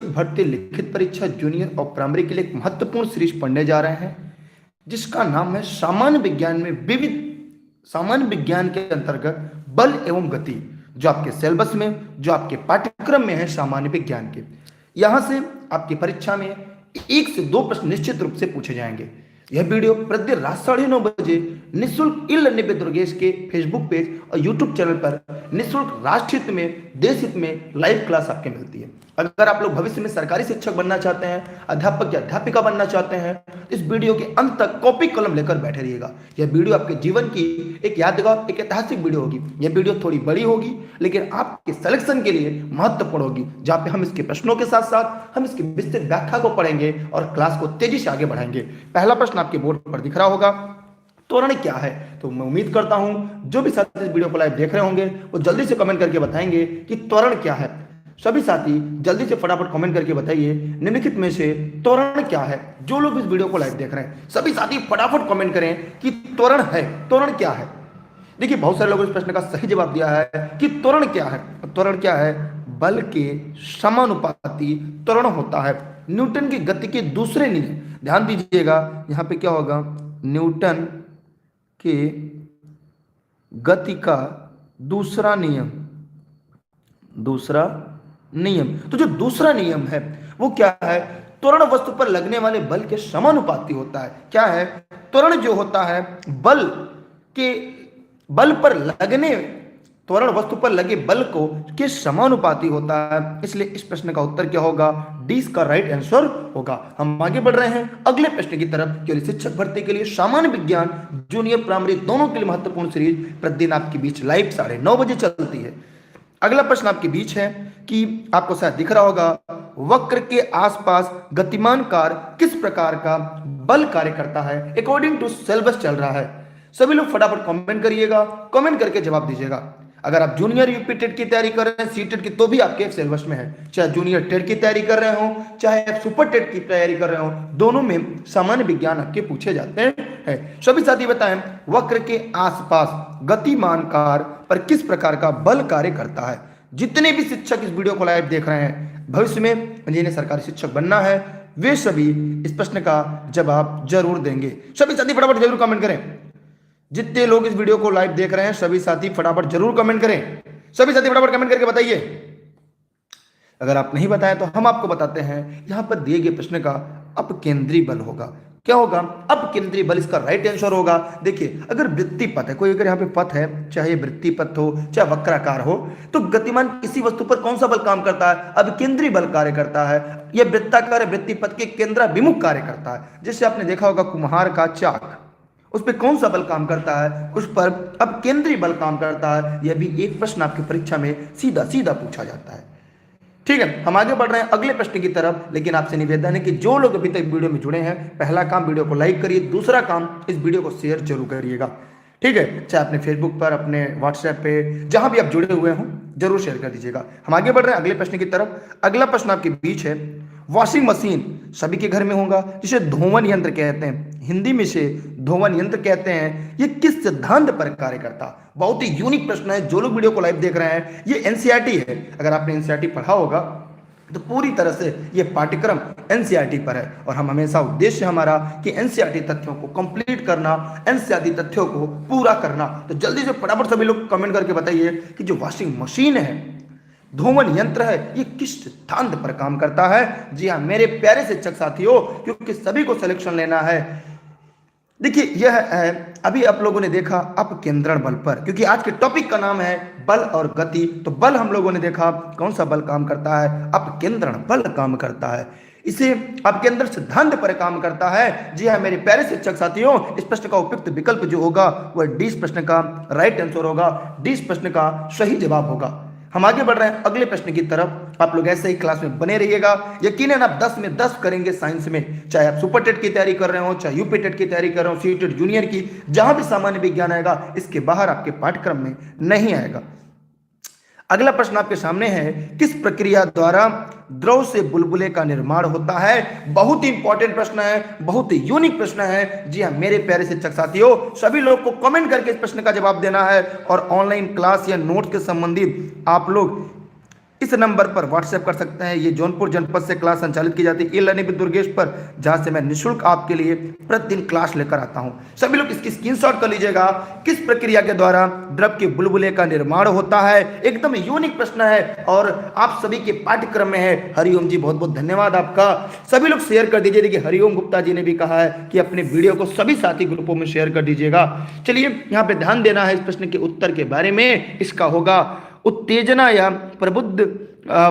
भर्ती लिखित परीक्षा जूनियर और प्राइमरी के लिए एक महत्वपूर्ण सीरीज पढ़ने जा रहे हैं जिसका नाम है सामान्य विज्ञान में विविध। सामान्य विज्ञान के अंतर्गत बल एवं गति, जो आपके सिलेबस में, जो आपके पाठ्यक्रम में है सामान्य विज्ञान के। यहां से आपकी परीक्षा में 1 से 2 प्रश्न निश्चित रूप से पूछे जाएंगे। यह वीडियो प्रतिदिन रात 9:30 बजे निःशुल्क ई लर्निंग विद दुर्गेश के फेसबुक पेज और यूट्यूब चैनल पर निःशुल्क राष्ट्र हित में, देश हित में लाइव क्लास आपके मिलती है। अगर आप लोग भविष्य में सरकारी शिक्षक बनना चाहते हैं, अध्यापक या अध्यापिका बनना चाहते हैं, तो इस वीडियो के अंत तक कॉपी कलम लेकर बैठे रहिएगा। यह वीडियो आपके जीवन की एक यादगार, एक ऐतिहासिक वीडियो होगी। यह वीडियो थोड़ी बड़ी होगी लेकिन आपके सिलेक्शन के लिए महत्वपूर्ण होगी, जहां पे हम इसके प्रश्नों के साथ साथ हम इसकी विस्तृत व्याख्या को पढ़ेंगे और क्लास को तेजी से आगे बढ़ाएंगे। पहला प्रश्न आपके बोर्ड पर दिख रहा होगा, त्वरण क्या है? तो मैं उम्मीद करता हूं जो भी साथी इस वीडियो को लाइव देख रहे होंगे वो जल्दी से कमेंट करके बताएंगे कि त्वरण क्या है। सभी साथी जल्दी से फटाफट कमेंट करके बताइए निम्नलिखित में से त्वरण क्या है। जो लोग इस वीडियो को लाइव देख रहे हैं सभी साथी फटाफट कमेंट करें कि त्वरण है, त्वरण क्या है। देखिए, बहुत सारे लोगों ने इस प्रश्न का सही जवाब दिया है कि त्वरण क्या है। त्वरण क्या है? बल के समानुपाती त्वरण होता है। न्यूटन की गति के दूसरे नियम, ध्यान दीजिएगा यहां पे क्या होगा, न्यूटन के गति का दूसरा नियम। दूसरा नियम, तो जो दूसरा नियम है वो क्या है? त्वरण वस्तु पर लगने वाले बल के समानुपाती होता है। क्या है? त्वरण जो होता है बल के, बल पर लगने, त्वरण वस्तु पर लगे बल को के समानुपाती होता है। इसलिए इस प्रश्न का उत्तर क्या होगा? डी इसका राइट आंसर होगा। हम आगे बढ़ रहे हैं अगले प्रश्न की तरफ। केवल शिक्षक भर्ती के लिए सामान्य विज्ञान जूनियर प्राइमरी दोनों के लिए महत्वपूर्ण सीरीज प्रतिदिन आपके बीच लाइव 9:30 बजे चलती है। अगला प्रश्न आपके बीच है कि आपको शायद दिख रहा होगा, वक्र के आसपास गतिमान कार किस प्रकार का बल कार्य करता है? अकॉर्डिंग टू सिलेबस चल रहा है। सभी लोग फटाफट कमेंट करिएगा, कमेंट करके जवाब दीजिएगा। अगर आप जूनियर यूपी टेट की तैयारी कर रहे हैं, सी टेट की, तो भी आपके सिलेबस में है। चाहे जूनियर टेट की तैयारी कर रहे हो, चाहे आप सुपर टेट की तैयारी कर रहे हो, दोनों में सामान्य विज्ञान आपके पूछे जाते हैं। सभी साथी बताएं, वक्र के आसपास गतिमान कार पर किस प्रकार का बल कार्य करता है? जितने भी शिक्षक इस वीडियो को लाइव देख रहे हैं, भविष्य में जिन्हें सरकारी शिक्षक बनना है, वे सभी इस प्रश्न का जवाब जरूर देंगे। सभी साथी फटाफट जरूर कमेंट करें। जितने लोग इस वीडियो को लाइव देख रहे हैं सभी साथी फटाफट जरूर कमेंट करें। सभी साथी फटाफट कमेंट करके बताइए। अगर आप नहीं बताएं तो हम आपको बताते हैं। यहां पर दिए गए प्रश्न का अपकेंद्री बल होगा। क्या होगा? अपकेंद्री बल इसका राइट आंसर होगा। देखिए, अगर वृत्ति पथ है, कोई अगर यहाँ पे पथ है, चाहे वृत्ति पथ हो चाहे वक्राकार हो, तो गतिमान किसी वस्तु पर कौन सा बल काम करता है? अपकेंद्री बल कार्य करता है। यह वृत्ताकार वृत्ति पथ के केंद्राभिमुख कार्य करता है। जैसे आपने देखा होगा कुम्हार का चाक, उस पर कौन सा बल काम करता है? उस पर अपकेंद्री बल काम करता है। यह भी एक प्रश्न आपकी परीक्षा में सीधा सीधा पूछा जाता है। ठीक है, हम आगे बढ़ रहे हैं अगले प्रश्न की तरफ, लेकिन आपसे निवेदन है कि जो लोग अभी तक वीडियो में जुड़े हैं, पहला काम वीडियो को लाइक करिए, दूसरा काम इस वीडियो को शेयर जरूर करिएगा। ठीक है, चाहे अपने फेसबुक पर, अपने व्हाट्सएप पे, जहां भी आप जुड़े हुए हों जरूर शेयर कर दीजिएगा। हम आगे बढ़ रहे हैं अगले प्रश्न की तरफ। अगला प्रश्न आपके बीच है, वॉशिंग मशीन सभी के घर में होगा, जिसे धोवन यंत्र कहते हैं, हिंदी में से धोवन यंत्र कहते हैं। ये किस सिद्धांत पर कार्य करता? बहुत ही यूनिक प्रश्न है। जो लोग वीडियो को लाइव देख रहे हैं, ये एनसीईआरटी है। अगर आपने एनसीईआरटी पढ़ा होगा तो पूरी तरह से ये पाठ्यक्रम एनसीईआरटी पर है और हम हमेशा उद्देश्य हमारा कि एनसीईआरटी तथ्यों को कंप्लीट करना, एनसीईआरटी तथ्यों को पूरा करना। तो जल्दी से फटाफट सभी लोग कमेंट करके बताइए कि जो वॉशिंग मशीन है, धोवन यंत्र है, ये किस सिद्धांत पर काम करता है? जी हाँ मेरे प्यारे शिक्षक साथियों, क्योंकि सभी को सिलेक्शन लेना है। देखिए, यह है, अभी आप लोगों ने देखा अपकेंद्रण बल पर, क्योंकि आज के टॉपिक का नाम है बल और गति। तो बल हम लोगों ने देखा कौन सा बल काम करता है? अपकेंद्रण बल काम करता है। इसे अपकेंद्र सिद्धांत पर काम करता है। जी हाँ मेरे प्यारे शिक्षक साथियों, इस प्रश्न का उपयुक्त विकल्प जो होगा वह डी इस प्रश्न का राइट आंसर होगा। डी इस प्रश्न का सही जवाब होगा। हम आगे बढ़ रहे हैं अगले प्रश्न की तरफ। आप लोग ऐसे ही क्लास में बने रहिएगा। यकीनन आप 10 में 10 करेंगे साइंस में, चाहे आप सुपर टेट की तैयारी कर रहे हो, चाहे यूपी टेट की तैयारी कर रहे हो, सी टेट जूनियर की, जहां भी सामान्य विज्ञान आएगा इसके बाहर आपके पाठ्यक्रम में नहीं आएगा। अगला प्रश्न आपके सामने है, किस प्रक्रिया द्वारा द्रव से बुलबुले का निर्माण होता है? बहुत ही इंपॉर्टेंट प्रश्न है, बहुत ही यूनिक प्रश्न है। जी हाँ मेरे प्यारे शिक्षक साथियों, सभी लोग को कमेंट करके इस प्रश्न का जवाब देना है और ऑनलाइन क्लास या नोट के संबंधित आप लोग इस नंबर पर व्हाट्सएप कर सकते हैं। ये जौनपुर जनपद से क्लास संचालित की जाती है ई लर्निंग विद दुर्गेश पर, जहां से मैं निःशुल्क आपके लिए प्रतिदिन क्लास लेकर आता हूं। सभी लोग इसकी स्क्रीनशॉट कर लीजिएगा। किस प्रक्रिया के द्वारा द्रव के बुलबुले का निर्माण होता है? एकदम यूनिक प्रश्न है और आप सभी के पाठ्यक्रम में है। हरिओम जी बहुत बहुत धन्यवाद आपका। सभी लोग शेयर कर दीजिए। देखिए हरिओम गुप्ता जी ने भी कहा है कि अपने वीडियो को सभी साथी ग्रुपों में शेयर कर दीजिएगा। चलिए यहाँ पे ध्यान देना है इस प्रश्न के उत्तर के बारे में। इसका होगा उत्तेजना या प्रबुद्ध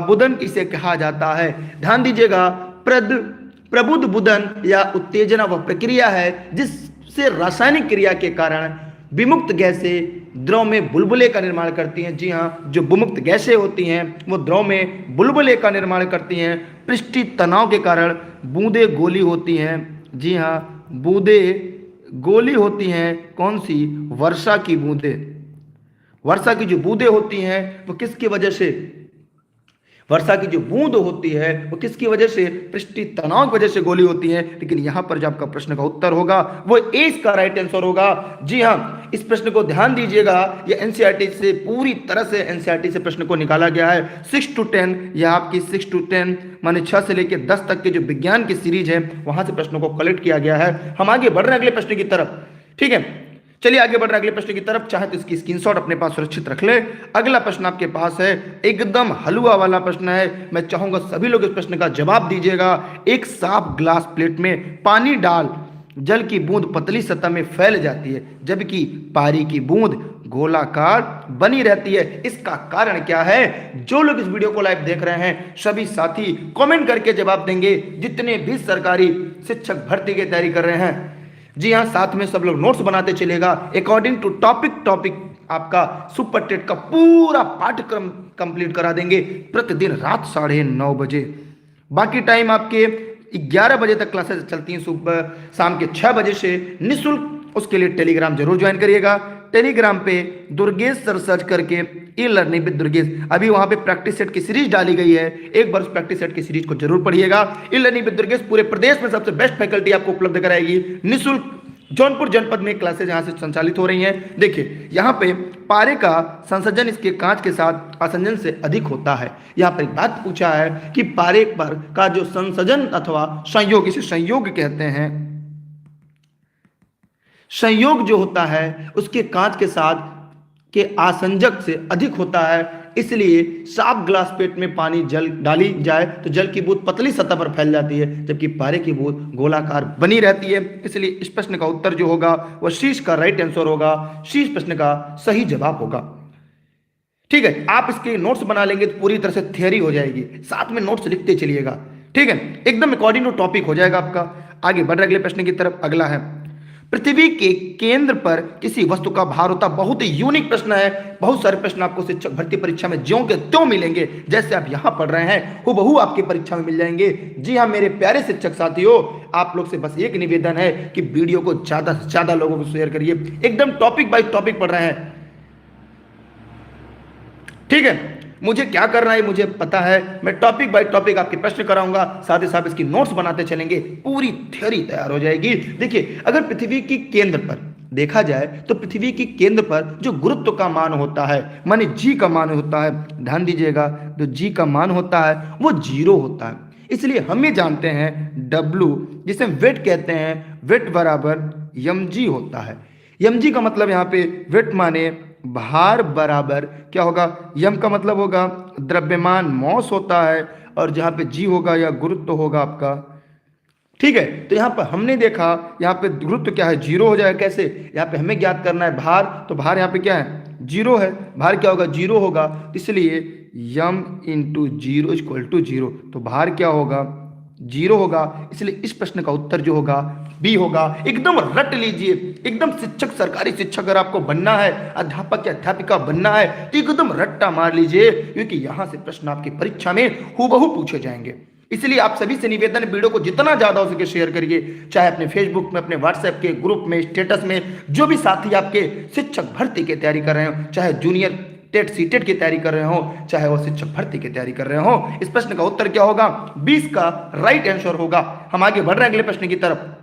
बुदन किसे कहा जाता है? ध्यान दीजिएगा, प्रबुद्ध बुदन या उत्तेजना वह प्रक्रिया है जिससे रासायनिक क्रिया के कारण विमुक्त गैसें द्रव में बुलबुले का निर्माण करती हैं। जी हाँ, जो विमुक्त गैसें होती हैं वो द्रव में बुलबुले का निर्माण करती हैं। पृष्ठीय तनाव के कारण बूंदे गोली होती हैं। जी हाँ, बूंदे गोली होती हैं। कौन सी? वर्षा की बूंदे। वर्षा की जो बूंदें होती हैं वो किसकी वजह से? वर्षा की जो बूंद होती है वो किसकी वजह से? पृष्ठीय तनाव की वजह से गोली होती है। लेकिन यहां पर जो आपका प्रश्न का उत्तर होगा वो ए इसका राइट आंसर होगा। जी हां, इस प्रश्न को ध्यान दीजिएगा। ये एनसीईआरटी से पूरी तरह से एनसीईआरटी से प्रश्न को निकाला गया है। 6 to 10 या आपकी 6 to 10 माने 6 से लेकर 10 तक के जो विज्ञान की सीरीज है वहां से प्रश्नों को कलेक्ट किया गया है। हम आगे बढ़ रहे हैं अगले प्रश्न की तरफ। ठीक है, चलिए आगे बढ़ रहे अगले प्रश्न की तरफ। चाहे तो इसकी स्क्रीनशॉट अपने पास सुरक्षित रख ले। अगला प्रश्न आपके पास है, एकदम हलवा वाला प्रश्न है। मैं चाहूंगा सभी लोग इस प्रश्न का जवाब दीजिएगा। एक साफ ग्लास प्लेट में पानी डाल जल की बूंद पतली सतह में फैल जाती है जबकि पानी की बूंद गोलाकार बनी रहती है। इसका कारण क्या है? जो लोग इस वीडियो को लाइव देख रहे हैं सभी साथी कमेंट करके जवाब देंगे। जितने भी सरकारी शिक्षक भर्ती की तैयारी कर रहे हैं, जी हाँ, साथ में सब लोग नोट्स बनाते चलेगा। अकॉर्डिंग टू टॉपिक आपका सुपर टेट का पूरा पाठ्यक्रम कंप्लीट करा देंगे प्रतिदिन रात 9:30 बजे। बाकी टाइम आपके 11 बजे तक क्लासेस चलती हैं, सुबह शाम के 6 बजे से निःशुल्क। उसके लिए टेलीग्राम जरूर ज्वाइन करिएगा। टेलीग्राम पे दुर्गेश सर सर्च करके ई लर्निंग विद दुर्गेश, अभी वहां पे प्रैक्टिस सेट की सीरीज डाली गई है। एक बार उस प्रैक्टिस सेट की सीरीज को जरूर पढ़िएगा। ई लर्निंग विद दुर्गेश पूरे प्रदेश में सबसे बेस्ट फैकल्टी आपको उपलब्ध कराएगी निःशुल्क। जौनपुर जनपद में क्लासेज यहाँ से संचालित हो रही हैं। देखिए यहाँ पे पारे का संसर्जन इसके कांच के साथ आसंजन से अधिक होता है। यहाँ पर एक बात पूछा है कि पारे पर का जो संसर्जन अथवा संयोग, इसे संयोग कहते हैं, संयोग जो होता है उसके कांच के साथ के आसंजक से अधिक होता है। इसलिए साफ ग्लास प्लेट में पानी जल डाली जाए तो जल की बूंद पतली सतह पर फैल जाती है जबकि पारे की बूंद गोलाकार बनी रहती है। इसलिए इस प्रश्न का उत्तर जो होगा वह शीर्ष का राइट आंसर होगा। शीर्ष प्रश्न का सही जवाब होगा। ठीक है, आप इसके नोट्स बना लेंगे तो पूरी तरह से थियरी हो जाएगी। साथ में नोट्स लिखते चलिएगा। ठीक है, एकदम अकॉर्डिंग टू टॉपिक हो जाएगा आपका। आगे बढ़ रहे अगले प्रश्न की तरफ। अगला है, पृथ्वी के केंद्र पर किसी वस्तु का भार होता। बहुत ही यूनिक प्रश्न है। बहुत सारे प्रश्न आपको शिक्षक भर्ती परीक्षा में ज्यों के त्यों मिलेंगे, जैसे आप यहां पढ़ रहे हैं हूबहू आपकी परीक्षा में मिल जाएंगे। जी हां मेरे प्यारे शिक्षक साथियों, आप लोग से बस एक निवेदन है कि वीडियो को ज्यादा से ज्यादा लोगों को शेयर करिए। एकदम टॉपिक बाय टॉपिक पढ़ रहे हैं। ठीक है, मुझे क्या करना है मुझे पता है। मैं टॉपिक बाय टॉपिक आपके प्रश्न कराऊंगा, साथ ही साथ इसकी नोट्स बनाते चलेंगे, पूरी थ्योरी तैयार हो जाएगी। देखिए अगर पृथ्वी की केंद्र पर देखा जाए तो पृथ्वी की केंद्र पर जो गुरुत्व का मान होता है माने जी का मान होता है, ध्यान दीजिएगा, जो जी का मान होता है वो 0 होता है। इसलिए हम ये जानते हैं W जिसे वेट कहते हैं, वेट बराबर mg होता है। mg का मतलब यहाँ पे वेट माने भार बराबर क्या होगा? यम का मतलब होगा द्रव्यमान मॉस होता है और जहां पे जी होगा या गुरुत्व होगा आपका। ठीक है, तो यहां पर हमने देखा यहाँ पे गुरुत्व क्या है? 0 हो जाएगा। कैसे? यहाँ पे हमें ज्ञात करना है भार, तो भार यहाँ पे क्या है? 0 है। भार क्या होगा? 0 होगा। इसलिए यम इंटू 0 इक्वल टू 0, तो भार क्या होगा? 0 होगा। इसलिए इस प्रश्न का उत्तर जो होगा बी होगा। एकदम रट लीजिए। एकदम शिक्षक, सरकारी शिक्षक अगर आपको बनना है, अध्यापक या अध्यापिका बनना है तो एकदम रट्टा मार लीजिए, क्योंकि यहां से प्रश्न आपकी परीक्षा में हूबहू पूछे जाएंगे। इसलिए आप सभी से निवेदन, वीडियो को जितना ज्यादा हो सके शेयर करिए, चाहे अपने फेसबुक में, अपने व्हाट्सएप के ग्रुप में, स्टेटस में। जो भी साथी आपके शिक्षक भर्ती की तैयारी कर रहे हो, चाहे जूनियर टेट सीटेट की तैयारी कर रहे हो, चाहे वो शिक्षक भर्ती की तैयारी कर रहे हो, इस प्रश्न का उत्तर क्या होगा? 20 का राइट आंसर होगा। हम आगे बढ़ रहे हैं अगले प्रश्न की तरफ।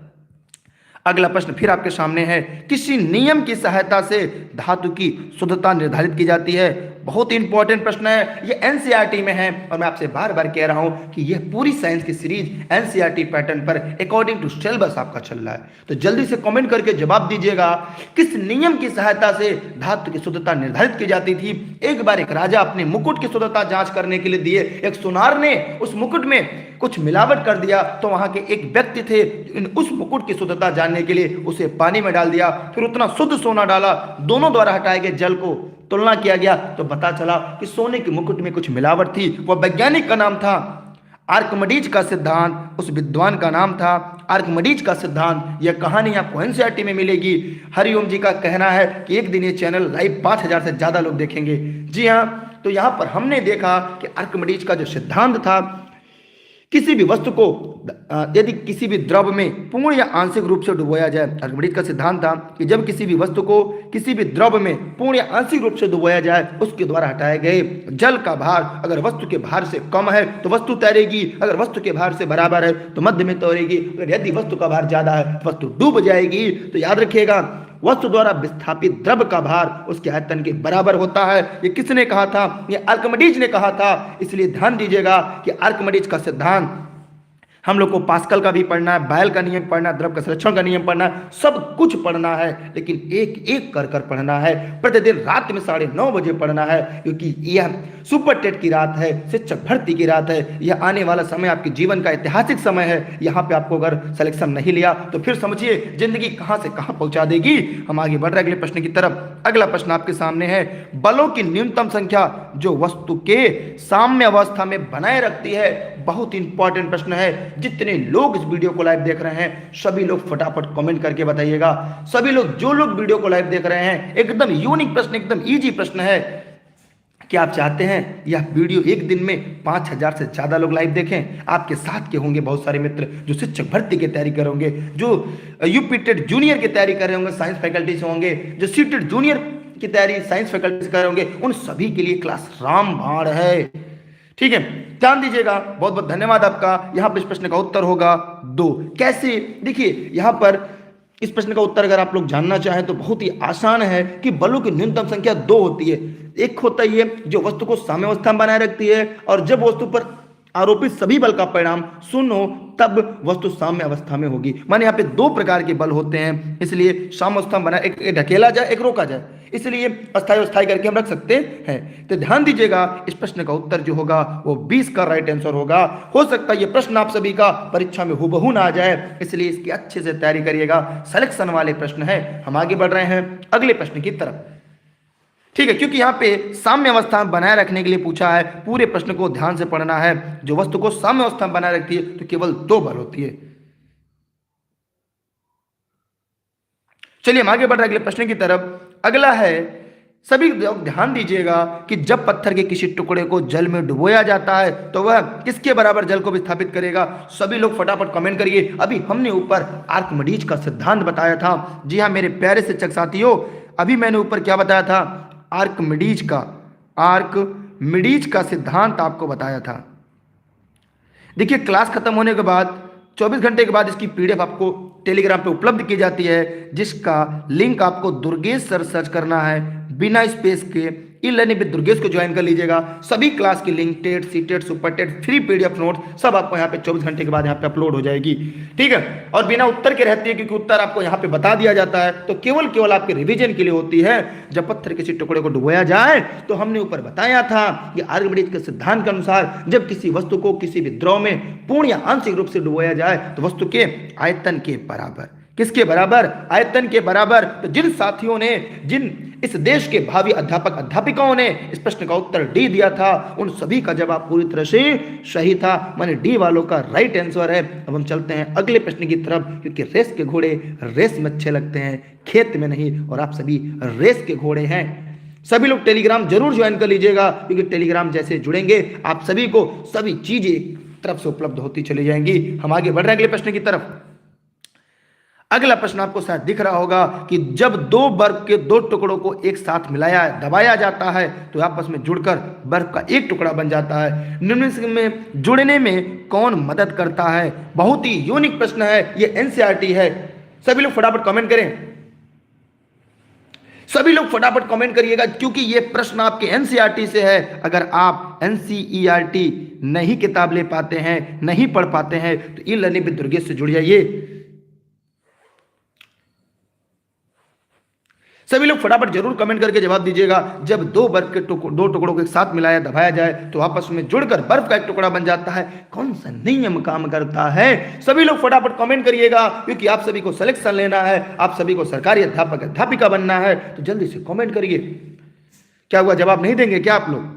अगला प्रश्न फिर आपके सामने है, किसी नियम की सहायता से धातु की शुद्धता निर्धारित की जाती है। बहुत ही इंपॉर्टेंट प्रश्न है, ये एनसीईआरटी में है और मैं आपसे बार बार कह रहा हूं कि यह पूरी साइंस की सीरीज एनसीईआरटी पैटर्न पर अकॉर्डिंग टू सिलेबस आपका चल रहा है। तो जल्दी से कमेंट करके जवाब दीजिएगा, किस नियम की सहायता से धातु की शुद्धता निर्धारित की जाती थी। एक बार एक राजा अपने मुकुट की शुद्धता जांच करने के लिए दिए, एक सुनार ने उस मुकुट में कुछ मिलावट कर दिया, तो वहां के एक व्यक्ति थे, उस मुकुट की शुद्धता जानने के लिए उसे पानी में डाल दिया, फिर उतना शुद्ध सोना डाला, दोनों द्वारा हटाए गए जल को तुलना किया गया तो पता चला कि सोने के मुकुट में कुछ मिलावट थी। वह वैज्ञानिक का नाम था आर्किमिडीज का सिद्धांत, उस विद्वान का नाम था आर्किमिडीज का सिद्धांत। यह कहानी आपको एनसीईआरटी में मिलेगी। हरिओम जी का कहना है कि एक दिन ये चैनल लाइव 5000 से ज्यादा लोग देखेंगे। जी हाँ, तो यहां पर हमने देखा कि आर्किमिडीज का जो सिद्धांत था, किसी भी वस्तु को यदि किसी भी द्रव में पूर्ण या आंशिक रूप से डुबोया जाए, आर्किमिडीज का सिद्धांत था कि जब किसी भी वस्तु को किसी भी द्रव में पूर्ण या आंशिक रूप से डुबोया जाए, उसके द्वारा हटाए गए जल का भार अगर वस्तु के भार से कम है तो वस्तु तैरेगी, अगर वस्तु के भार से बराबर है तो मध्य में तैरेगी, अगर यदि वस्तु का भार ज्यादा है तो वस्तु डूब जाएगी। तो याद रखिएगा, वस्तु द्वारा विस्थापित द्रव का भार उसके आयतन के बराबर होता है। ये किसने कहा था? ये आर्किमिडीज ने कहा था। इसलिए ध्यान दीजिएगा कि आर्किमिडीज का सिद्धांत हम लोग को पास्कल का भी पढ़ना है, बायल का नियम पढ़ना है, द्रव का संरक्षण का नियम पढ़ना है, सब कुछ पढ़ना है, लेकिन एक एक कर कर पढ़ना है। प्रतिदिन रात में 9:30 बजे पढ़ना है, क्योंकि यह सुपर टेट की रात है, शिक्षक भर्ती की रात है। यह आने वाला समय आपके जीवन का ऐतिहासिक समय है। यहाँ पे आपको अगर सिलेक्शन नहीं लिया तो फिर समझिए जिंदगी कहाँ से कहाँ पहुंचा देगी। हम आगे बढ़ रहे अगले प्रश्न की तरफ। अगला प्रश्न आपके सामने है, बलों की न्यूनतम संख्या जो वस्तु के साम्य अवस्था में बनाए रखती है। बहुत इंपॉर्टेंट प्रश्न है। जितने लोग इस वीडियो को लाइव देख रहे हैं सभी लोग फटाफट कमेंट करके बताइएगा। सभी लोग जो लोग वीडियो को लाइव देख रहे हैं, एकदम यूनिक प्रश्न, एकदम इजी प्रश्न है। क्या आप चाहते हैं यह वीडियो एक दिन में 5000 से ज्यादा लोग लाइव देखें? आपके साथ के होंगे बहुत सारे मित्र जो शिक्षक भर्ती की तैयारी कर होंगे, जो यूपी टेट जूनियर की तैयारी कर रहे होंगे, साइंस फैकल्टी से होंगे, जो सीटेट जूनियर की तैयारी साइंस फैकल्टी से कर रहे होंगे, उन सभी के लिए क्लास रामबाण है। ठीक है, ध्यान दीजिएगा। बहुत बहुत धन्यवाद आपका। यहां पर इस प्रश्न का उत्तर होगा 2। कैसे? देखिए यहां पर इस प्रश्न का उत्तर अगर आप लोग जानना चाहें तो बहुत ही आसान है कि बलों की न्यूनतम संख्या 2 होती है। एक होता है जो वस्तु को साम्यावस्था में बनाए रखती है, और जब वस्तु पर आरोपित सभी बल का परिणाम 0 हो तब वस्तु साम्य अवस्था में होगी। माने यहाँ पे 2 प्रकार के बल होते हैं, इसलिए साम्य अवस्था में बना, एक ढकेला जाए एक रोका जाए, इसलिए अस्थायी अस्थायी करके हम रख सकते हैं। तो ध्यान दीजिएगा, इस प्रश्न का उत्तर जो होगा वो 20 का राइट आंसर होगा। हो सकता है ये प्रश्न आप सभी का परीक्षा में हुबहू ना आ जाए, इसलिए इसकी अच्छे से तैयारी करिएगा। सिलेक्शन वाले प्रश्न है। हम आगे बढ़ रहे हैं अगले प्रश्न की तरफ। ठीक है, क्योंकि यहां पे साम्य अवस्था में बनाए रखने के लिए पूछा है, पूरे प्रश्न को ध्यान से पढ़ना है। जो वस्तु को साम्य अवस्था में बनाए रखती है तो केवल 2 बल होती है। चलिए हम आगे बढ़ रहे अगले प्रश्न की तरफ। अगला है, सभी ध्यान दीजिएगा कि जब पत्थर के किसी टुकड़े को जल में डुबोया जाता है तो वह किसके बराबर जल को विस्थापित करेगा? सभी लोग फटाफट कमेंट करिए। अभी हमने ऊपर आर्किमिडीज का सिद्धांत बताया था। जी हाँ मेरे प्यारे शिक्षक साथियों, अभी मैंने ऊपर क्या बताया था? आर्किमिडीज का सिद्धांत आपको बताया था। देखिए क्लास खत्म होने के बाद 24 घंटे के बाद इसकी पीडीएफ आपको टेलीग्राम पे उपलब्ध की जाती है, जिसका लिंक आपको दुर्गेश सर सर्च करना है बिना स्पेस के। ई लर्निंग विद दुर्गेश को ज्वाइन कर लीजिएगा। सभी क्लास की link, TET, CTET, super TET, free PDF note सब आपको यहाँ पे 24 घंटे के बाद यहाँ पे अपलोड हो जाएगी। ठीक है, और बिना उत्तर के रहती है, क्योंकि उत्तर आपको यहाँ पे बता दिया जाता है, तो केवल आपके रिवीजन के लिए होती है। जब पत्थर किसी टुकड़े को डुबोया जाए तो हमने ऊपर बताया था कि आर्किमिडीज के सिद्धांत के अनुसार जब किसी वस्तु को किसी भी द्रव में पूर्ण या आंशिक रूप से डुबोया जाए तो वस्तु के आयतन के बराबर, किसके बराबर? आयतन के बराबर। तो जिन साथियों ने, जिन इस देश के भावी अध्यापक अध्यापिकाओं ने इस प्रश्न का उत्तर डी दिया था, उन सभी का जवाब पूरी तरह से सही था। माने डी वालों का राइट आंसर है। अब हम चलते हैं अगले प्रश्न की तरफ, क्योंकि रेस के घोड़े रेस में अच्छे लगते हैं, खेत में नहीं, और आप सभी रेस के घोड़े हैं। सभी लोग टेलीग्राम जरूर ज्वाइन कर लीजिएगा, क्योंकि टेलीग्राम जैसे जुड़ेंगे आप सभी को सभी चीजें एक तरफ से उपलब्ध होती चली जाएंगी। हम आगे बढ़ रहे हैं अगले प्रश्न की तरफ। अगला प्रश्न आपको शायद दिख रहा होगा कि जब 2 बर्फ के 2 टुकड़ों को एक साथ मिलाया दबाया जाता है तो आपस में जुड़कर बर्फ का एक टुकड़ा बन जाता है। निम्न में जुड़ने में कौन मदद करता है? बहुत ही यूनिक प्रश्न है, ये एनसीईआरटी है। सभी लोग फटाफट कमेंट करें, सभी लोग फटाफट कमेंट करिएगा, क्योंकि ये प्रश्न आपके एनसीईआरटी से है। अगर आप एनसीईआरटी नहीं किताब ले पाते हैं, नहीं पढ़ पाते हैं, तो ई लर्निंग विद दुर्गेश से जुड़ जाइए। सभी लोग फटाफट जरूर कमेंट करके जवाब दीजिएगा। जब दो बर्फ के दो टुकड़ों को एक साथ मिलाया दबाया जाए तो आपस में जुड़कर बर्फ का एक टुकड़ा बन जाता है। कौन सा नियम काम करता है? सभी लोग फटाफट कमेंट करिएगा, क्योंकि आप सभी को सिलेक्शन लेना है, आप सभी को सरकारी अध्यापक अध्यापिका बनना है। तो जल्दी से कमेंट करिए। क्या हुआ, जवाब नहीं देंगे क्या आप लोग?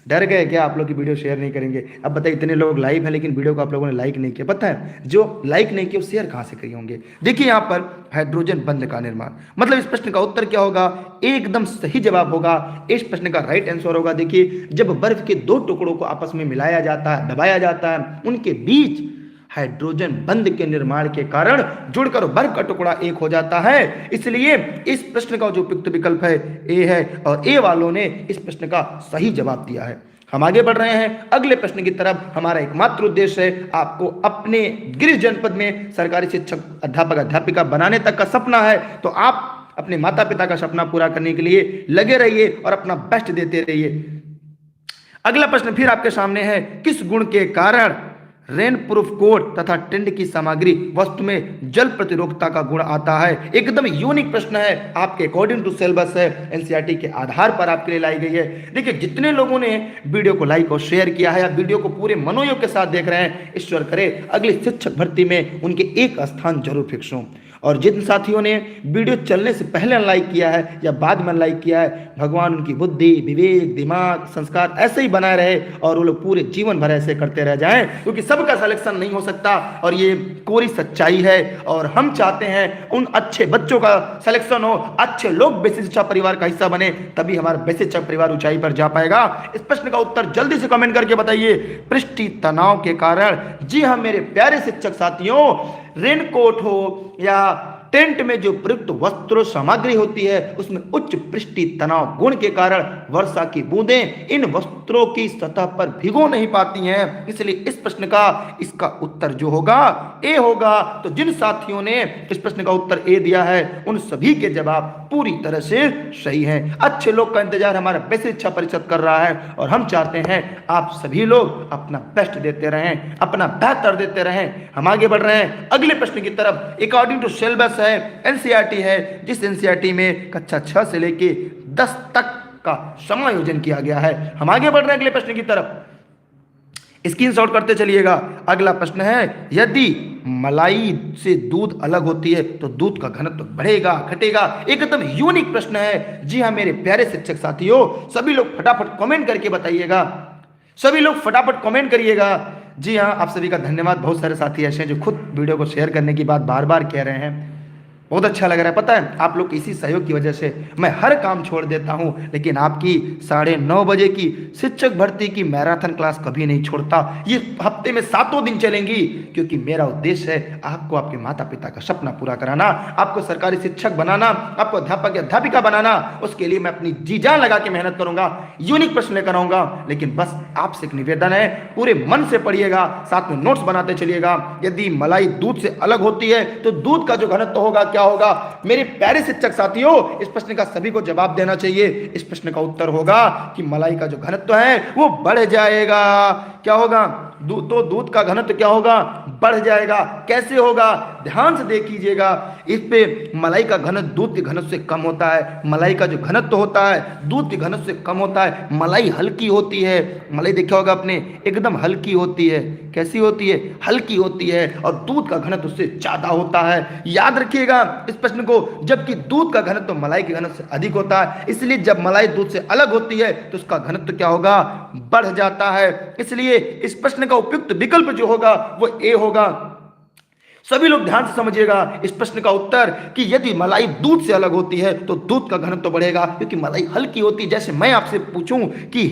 डर गए क्या आप लोग की वीडियो शेयर नहीं करेंगे? अब बताइए, इतने लोग लाइव हैं लेकिन वीडियो को आप लोगों ने लाइक नहीं किया। पता है, जो लाइक नहीं किया वो शेयर कहां से किए होंगे? देखिए यहां पर हाइड्रोजन बंध का निर्माण, मतलब इस प्रश्न का उत्तर क्या होगा? एकदम सही जवाब होगा। इस प्रश्न का राइट आंसर होगा, देखिए, जब बर्फ के दो टुकड़ों को आपस में मिलाया जाता है, दबाया जाता है, उनके बीच हाइड्रोजन बंध के निर्माण के कारण जुड़कर बर्फ का टुकड़ा एक हो जाता है। इसलिए इस प्रश्न का जो उपयुक्त विकल्प है ए है, और ए वालों ने इस प्रश्न का सही जवाब दिया है। हम आगे बढ़ रहे हैं अगले प्रश्न की तरफ। हमारा एकमात्र उद्देश्य है आपको अपने गृह जनपद में सरकारी शिक्षक अध्यापक अध्यापिका बनाने तक का सपना है, तो आप अपने माता पिता का सपना पूरा करने के लिए लगे रहिए और अपना बेस्ट देते रहिए। अगला प्रश्न फिर आपके सामने है, किस गुण के कारण रेन प्रूफ कोट तथा टेंट की सामग्री वस्तु में जल प्रतिरोधकता का गुण आता है? एकदम यूनिक प्रश्न है, आपके अकॉर्डिंग टू सिलेबस है, एनसीईआरटी के आधार पर आपके लिए लाई गई है। देखिए, जितने लोगों ने वीडियो को लाइक और शेयर किया है या वीडियो को पूरे मनोयोग के साथ देख रहे हैं, ईश्वर करे अगली शिक्षक भर्ती में उनके एक स्थान जरूर फिक्स हो। और जिन साथियों ने वीडियो चलने से पहले लाइक किया है या बाद में लाइक किया है, भगवान उनकी बुद्धि, विवेक, दिमाग, संस्कार ऐसे ही बनाए रहे और वो लोग पूरे जीवन भर ऐसे करते रह जाएं, क्योंकि सबका सिलेक्शन नहीं हो सकता और ये कोरी सच्चाई है। और हम चाहते हैं उन अच्छे बच्चों का सिलेक्शन हो, अच्छे लोग बेसिक शिक्षा परिवार का हिस्सा बने, तभी हमारा बेसिक शिक्षा परिवार ऊंचाई पर जा पाएगा। इस प्रश्न का उत्तर जल्दी से कमेंट करके बताइए। पृष्ठी तनाव के कारण, जी हाँ मेरे प्यारे शिक्षक साथियों, रेनकोट हो या टेंट में जो प्रयुक्त वस्त्र सामग्री होती है उसमें उच्च पृष्ठी तनाव गुण के कारण वर्षा की बूंदें इन वस्त्रों की सतह पर भिगो नहीं पाती हैं। इसलिए इस प्रश्न का इसका उत्तर जो होगा ए होगा। तो जिन साथियों ने इस प्रश्न का उत्तर ए दिया है उन सभी के जवाब पूरी तरह से सही हैं। अच्छे लोग का इंतजार हमारा बेसिक शिक्षा परिषद कर रहा है और हम चाहते हैं आप सभी लोग अपना बेस्ट देते रहें, अपना बेहतर देते रहें। हम आगे बढ़ रहे हैं अगले प्रश्न की तरफ। अकॉर्डिंग टू सिलेबस है, एनसीईआरटी है, जिस एनसीईआरटी में कक्षा 6 से लेके 10 तक का समायोजन किया गया है। हम आगे बढ़ रहे हैं अगले प्रश्न की तरफ, स्क्रीनशॉट करते चलिएगा। अगला प्रश्न है, यदि मलाई से दूध अलग होती है तो दूध का घनत्व बढ़ेगा घटेगा? एकदम यूनिक प्रश्न है। जी हाँ मेरे प्यारे शिक्षक साथियों, सभी लोग फटाफट कमेंट करके बताइएगा, सभी लोग फटाफट कमेंट करिएगा। जी हाँ, आप सभी का धन्यवाद। बहुत सारे साथी ऐसे हैं जो खुद वीडियो को शेयर करने की बात बार बार कह रहे हैं, बहुत अच्छा लग रहा है। पता है, आप लोग इसी सहयोग की वजह से मैं हर काम छोड़ देता हूं, लेकिन आपकी 9:30 बजे की शिक्षक भर्ती की मैराथन क्लास कभी नहीं छोड़ता। ये हफ्ते में 7 दिन चलेंगी, क्योंकि मेरा उद्देश्य है आपको आपके माता पिता का सपना पूरा कराना, आपको सरकारी शिक्षक बनाना, आपको अध्यापक या अध्यापिका बनाना। उसके लिए मैं अपनी जी जान लगा के मेहनत करूंगा, यूनिक प्रश्न लेकर आऊंगा। लेकिन बस आपसे एक निवेदन है, पूरे मन से पढ़िएगा, साथ में नोट्स बनाते चलिएगा। यदि मलाई दूध से अलग होती है तो दूध का जो घनत्व होगा क्या होगा? मेरे प्यारे शिक्षक साथियों, इस प्रश्न का सभी को जवाब देना चाहिए। इस प्रश्न का उत्तर होगा कि मलाई का जो घनत्व है वो बढ़ जाएगा। क्या होगा? तो दूध का घनत्व क्या होगा? बढ़ जाएगा। कैसे होगा? ध्यान से देखिएगा। इस पे मलाई का घनत्व दूध के घनत्व से कम होता है। मलाई का जो घनत्व होता है दूध के घनत्व से कम होता है। मलाई हल्की होती है। मलाई देखा होगा आपने, एकदम हल्की होती है। कैसी होती है? हल्की होती है। और दूध का घनत्व उससे ज्यादा होता है। याद रखिएगा इस प्रश्न को, जबकि दूध का घनत्व मलाई के घनत्व से अधिक होता है। इसलिए जब मलाई दूध से अलग होती है तो उसका घनत्व क्या होगा? बढ़ जाता है। इसलिए इस प्रश्न का उपयुक्त विकल्प जो होगा वो ए होगा। सभी लोग ध्यान से समझिएगा इस प्रश्न का उत्तर कि यदि मलाई दूध से अलग होती है तो दूध का घनत्व बढ़ेगा, क्योंकि मलाई हल्की होती है। जैसे मैं आपसे पूछूं कि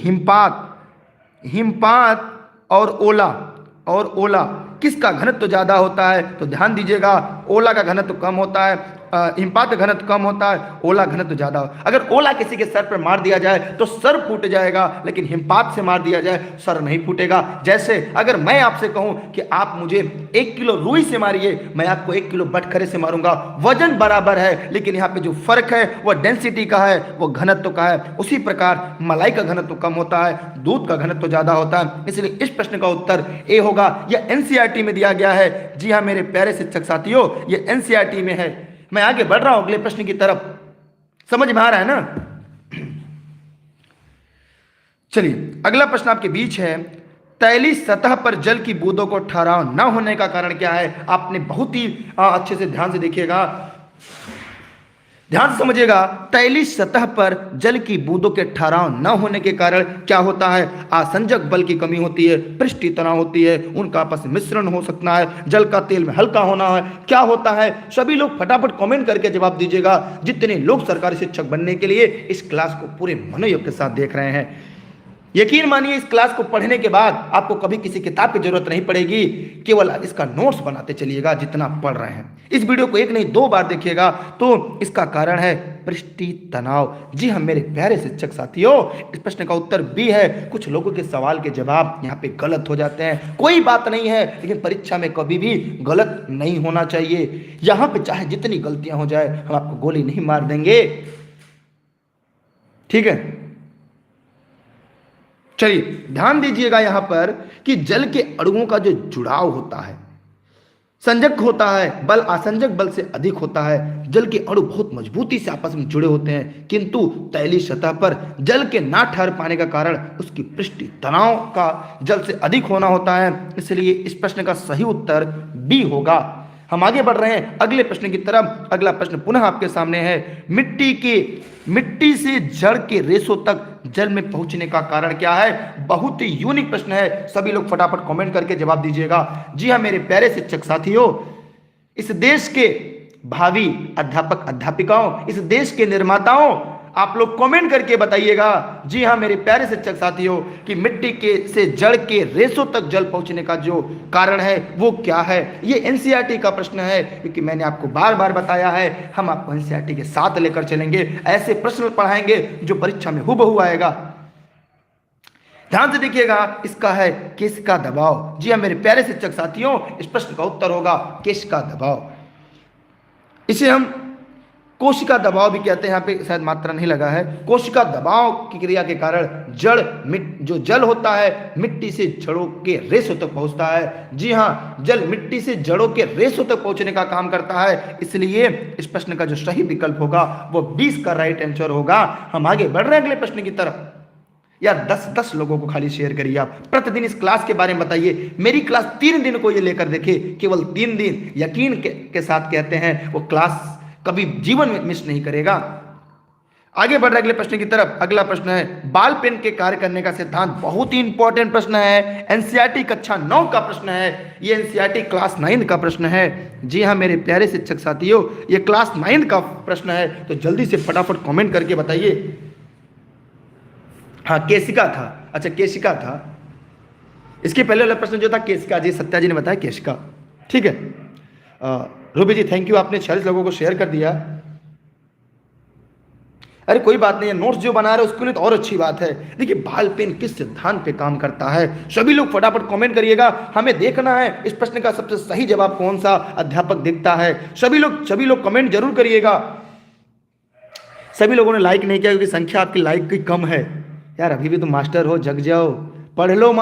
हिमपात और ओला किसका घनत्व ज्यादा होता है, तो ध्यान दीजिएगा ओला का घनत्व कम होता है, हिमपात का घनत्व कम होता है, ओला घनत्व ज्यादा हो। अगर ओला किसी के सर पर मार दिया जाए तो सर फूट जाएगा, लेकिन हिमपात से मार दिया जाए सर नहीं फूटेगा। जैसे अगर मैं आपसे कहूं कि आप मुझे 1 किलो रुई से मारिए, मैं आपको 1 किलो बटखरे से मारूंगा, वजन बराबर है, लेकिन यहाँ पे जो फर्क है वह डेंसिटी का है, वो घनत्व का है। उसी प्रकार मलाई का घनत्व कम होता है, दूध का घनत्व ज्यादा होता है। इसलिए इस प्रश्न का उत्तर ए होगा। यह एनसीईआरटी में दिया गया है। जी हाँ मेरे प्यारे शिक्षक साथियों, यह एनसीईआरटी में है। मैं आगे बढ़ रहा हूं अगले प्रश्न की तरफ। समझ में आ रहा है ना? चलिए अगला प्रश्न आपके बीच है। तैलीय सतह पर जल की बूंदों को ठहराव न होने का कारण क्या है? आपने बहुत ही अच्छे से ध्यान से देखिएगा, ध्यान से समझिएगा। तैलीय सतह पर जल की बूंदों के ठहराव न होने के कारण क्या होता है? आसंजक बल की कमी होती है, पृष्ठीय तनाव होती है, उनका आपस में मिश्रण हो सकता है, जल का तेल में हल्का होना है। क्या होता है? सभी लोग फटाफट कमेंट करके जवाब दीजिएगा। जितने लोग सरकारी शिक्षक बनने के लिए इस क्लास को पूरे मनोयोग के साथ देख रहे हैं, यकीन मानिए इस क्लास को पढ़ने के बाद आपको कभी किसी किताब की जरूरत नहीं पड़ेगी, केवल इसका नोट्स बनाते चलिएगा जितना पढ़ रहे हैं। इस वीडियो को 1 नहीं 2 बार देखिएगा। तो इसका कारण है पृष्ठीय तनाव। जी हाँ मेरे प्यारे शिक्षक साथियों, इस प्रश्न का उत्तर बी है। कुछ लोगों के सवाल के जवाब यहाँ पे गलत हो जाते हैं, कोई बात नहीं है, लेकिन परीक्षा में कभी भी गलत नहीं होना चाहिए। यहाँ पे चाहे जितनी गलतियां हो जाए, हम आपको गोली नहीं मार देंगे, ठीक है? चलिए ध्यान दीजिएगा यहां पर कि जल के अणुओं का जो जुड़ाव होता है, संजक होता है, बल आसंजक बल से अधिक होता है। जल के अणु बहुत मजबूती से आपस में जुड़े होते हैं, किंतु तैलीय सतह पर जल के ना ठहर पाने का कारण उसकी पृष्ठीय तनाव का जल से अधिक होना होता है। इसलिए इस प्रश्न का सही उत्तर बी होगा। हम आगे बढ़ रहे हैं अगले प्रश्न की तरफ। अगला प्रश्न पुनः आपके सामने है। मिट्टी से जड़ के रेशों तक जल में पहुंचने का कारण क्या है? बहुत ही यूनिक प्रश्न है। सभी लोग फटाफट कमेंट करके जवाब दीजिएगा। जी हाँ मेरे प्यारे शिक्षक साथियों, इस देश के भावी अध्यापक अध्यापिकाओं, इस देश के निर्माताओं, आप लोग कमेंट करके बताइएगा। जी हाँ मेरे प्यारे शिक्षक साथियों, कि मिट्टी के से जड़ के रेशों तक जल पहुंचने का जो कारण है वो क्या है? ये एनसीईआरटी का प्रश्न है, क्योंकि मैंने आपको बार बार बताया है, हम आपको एनसीईआरटी के साथ लेकर चलेंगे। ऐसे प्रश्न पढ़ाएंगे जो परीक्षा में हूबहू आएगा। ध्यान से देखिएगा, इसका है केशिका दबाव। जी हाँ मेरे प्यारे शिक्षक साथियों, इस प्रश्न का उत्तर होगा केशिका दबाव। इसे हम कोशिका दबाव भी कहते हैं, यहाँ पे शायद मात्रा नहीं लगा है। कोशिका दबाव की क्रिया के कारण जो जल होता है मिट्टी से जड़ों के रेशों तक पहुंचता है। जी हाँ, जल मिट्टी से जड़ों के रेशों तक पहुंचने का काम करता है। इसलिए इस प्रश्न का जो सही विकल्प होगा वो 20 का राइट आंसर होगा। हम आगे बढ़ रहे हैं अगले प्रश्न की तरफ। यार 10-10 लोगों को खाली शेयर करिए आप। प्रतिदिन इस क्लास के बारे में बताइए। मेरी क्लास 3 दिन को ये लेकर देखे, केवल 3 दिन। यकीन के साथ कहते हैं वो क्लास कभी जीवन में मिस नहीं करेगा। आगे बढ़ रहे अगले प्रश्न की तरफ। अगला प्रश्न है, बाल पेन के कार्य करने का सिद्धांत। बहुत ही इंपॉर्टेंट प्रश्न है, एनसीईआरटी कक्षा 9 का प्रश्न है। ये एनसीईआरटी क्लास 9 का प्रश्न है। जी हाँ मेरे प्यारे शिक्षक साथियों, ये क्लास 9 का प्रश्न है। तो जल्दी से फटाफट कमेंट करके बताइए। हाँ केशिका था, अच्छा केशिका था। इसके पहले वाला प्रश्न जो था केशिका, जी सत्या जी ने बताया केशिका, ठीक है। रूबी जी थैंक यू, आपने 46 लोगों को शेयर कर दिया। अरे कोई बात नहीं है, नोट्स जो बना रहे हैं उसके लिए तो और अच्छी बात है। देखिए बाल पेन किस सिद्धांत पे काम करता है, सभी लोग फटाफट कमेंट करिएगा। हमें देखना है इस प्रश्न का सबसे सही जवाब कौन सा अध्यापक देखता है। सभी लोग कमेंट जरूर करिएगा। सभी लोगों ने लाइक नहीं किया क्योंकि संख्या आपकी लाइक की कम है। यार अभी भी तो मास्टर हो, जग जाओ, पढ़ लो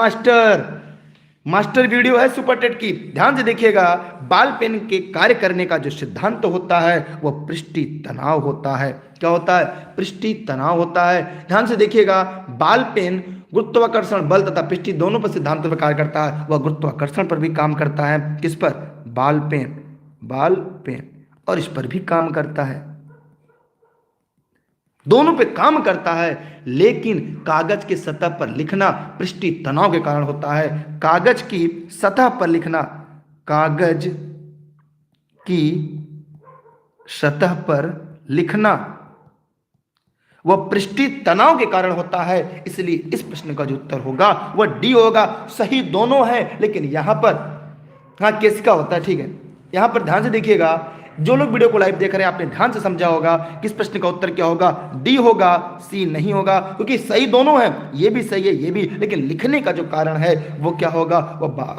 मास्टर वीडियो है सुपर टेट की। ध्यान से देखिएगा, बाल पेन के कार्य करने का जो सिद्धांत होता है वह पृष्ठीय तनाव होता है। क्या होता है? पृष्ठीय तनाव होता है। ध्यान से देखिएगा, बाल पेन गुरुत्वाकर्षण बल तथा पृष्ठीय दोनों पर सिद्धांतों पर कार्य करता है। वह गुरुत्वाकर्षण पर भी काम करता है। किस पर? बाल पेन, और इस पर भी काम करता है। दोनों पे काम करता है। लेकिन कागज की सतह पर लिखना पृष्ठीय तनाव के कारण होता है। कागज की सतह पर लिखना, कागज की सतह पर लिखना वह पृष्ठीय तनाव के कारण होता है। इसलिए इस प्रश्न का जो उत्तर होगा वह डी होगा। सही दोनों है, लेकिन यहां पर हाँ केशिका होता है, ठीक है। यहां पर ध्यान से देखिएगा, जो लोग वीडियो को लाइव देख रहे हैं आपने ध्यान से समझा होगा किस प्रश्न का उत्तर क्या होगा, डी होगा, सी नहीं होगा, क्योंकि सही दोनों है, ये भी सही है ये भी, लेकिन लिखने का जो कारण है वो क्या होगा,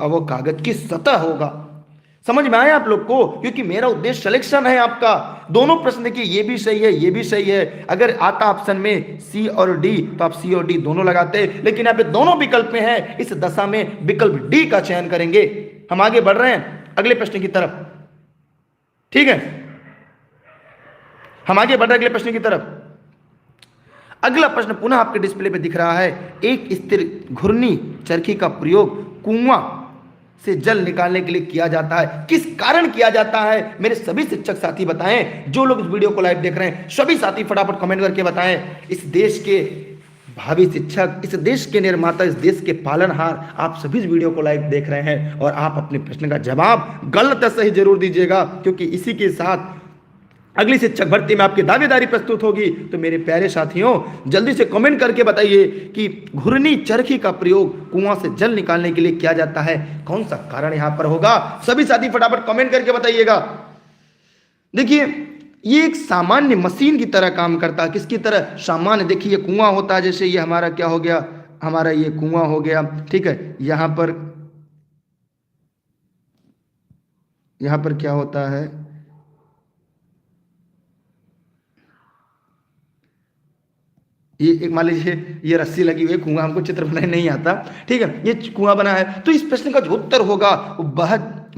वो कागज की सतह होगा। समझ में आया आप लोग को, क्योंकि मेरा उद्देश्य सिलेक्शन है आपका। दोनों प्रश्न देखिए, ये भी सही है ये भी सही है। अगर आता ऑप्शन में सी और डी तो आप सी और डी दोनों लगाते, लेकिन यहाँ पे दोनों विकल्प में है, इस दशा में विकल्प डी का चयन करेंगे। हम आगे बढ़ रहे हैं अगले प्रश्न की तरफ, ठीक है, हम आगे बढ़ रहे हैं अगले प्रश्न की तरफ। अगला प्रश्न पुनः आपके डिस्प्ले पे दिख रहा है। एक स्थिर घूर्णी चरखी का प्रयोग कुआं से जल निकालने के लिए किया जाता है, किस कारण किया जाता है? मेरे सभी शिक्षक साथी बताएं, जो लोग इस वीडियो को लाइव देख रहे हैं सभी साथी फटाफट कमेंट करके बताएं। इस देश के भावी शिक्षक, इस देश के निर्माता, इस देश के पालनहार, आप सभी इस वीडियो को लाइव देख रहे हैं और आप अपने प्रश्न का जवाब गलत या सही जरूर दीजिएगा, क्योंकि इसी के साथ अगली शिक्षक भर्ती में आपकी दावेदारी प्रस्तुत होगी। तो मेरे प्यारे साथियों, जल्दी से कमेंट करके बताइए कि घूर्णी चरखी का प्रयोग कुआं से जल निकालने के लिए किया जाता है, कौन सा कारण यहां पर होगा? सभी साथी फटाफट कमेंट करके बताइएगा। देखिए, ये एक सामान्य मशीन की तरह काम करता है। किसकी तरह? सामान्य। देखिए, ये कुआं होता है, जैसे ये हमारा क्या हो गया, हमारा ये कुआं हो गया, ठीक है। यहां पर क्या होता है, ये एक मान लीजिए ये रस्सी लगी हुई है, कुआं, हमको चित्र बनाने नहीं आता, ठीक है, ये कुआं बना है। तो इस प्रश्न का जो उत्तर होगा वो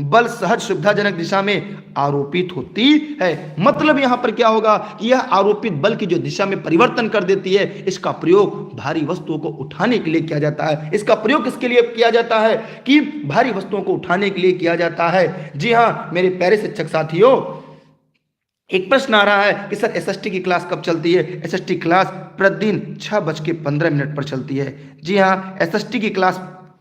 बल सहज सुविधाजनक दिशा में आरोपित होती है। मतलब यहां पर क्या होगा कि यह आरोपित बल की जो दिशा में परिवर्तन कर देती है, इसका प्रयोग भारी वस्तुओं को उठाने के लिए किया जाता है। इसका प्रयोग किसके लिए किया जाता है? कि भारी वस्तुओं को उठाने के लिए किया जाता है। जी हाँ मेरे प्यारे शिक्षक साथियों, एक प्रश्न आ रहा है कि सर एसएसटी की क्लास कब चलती है? एसएसटी क्लास प्रतिदिन 6:15 पर चलती है। जी हाँ, एसएसटी की क्लास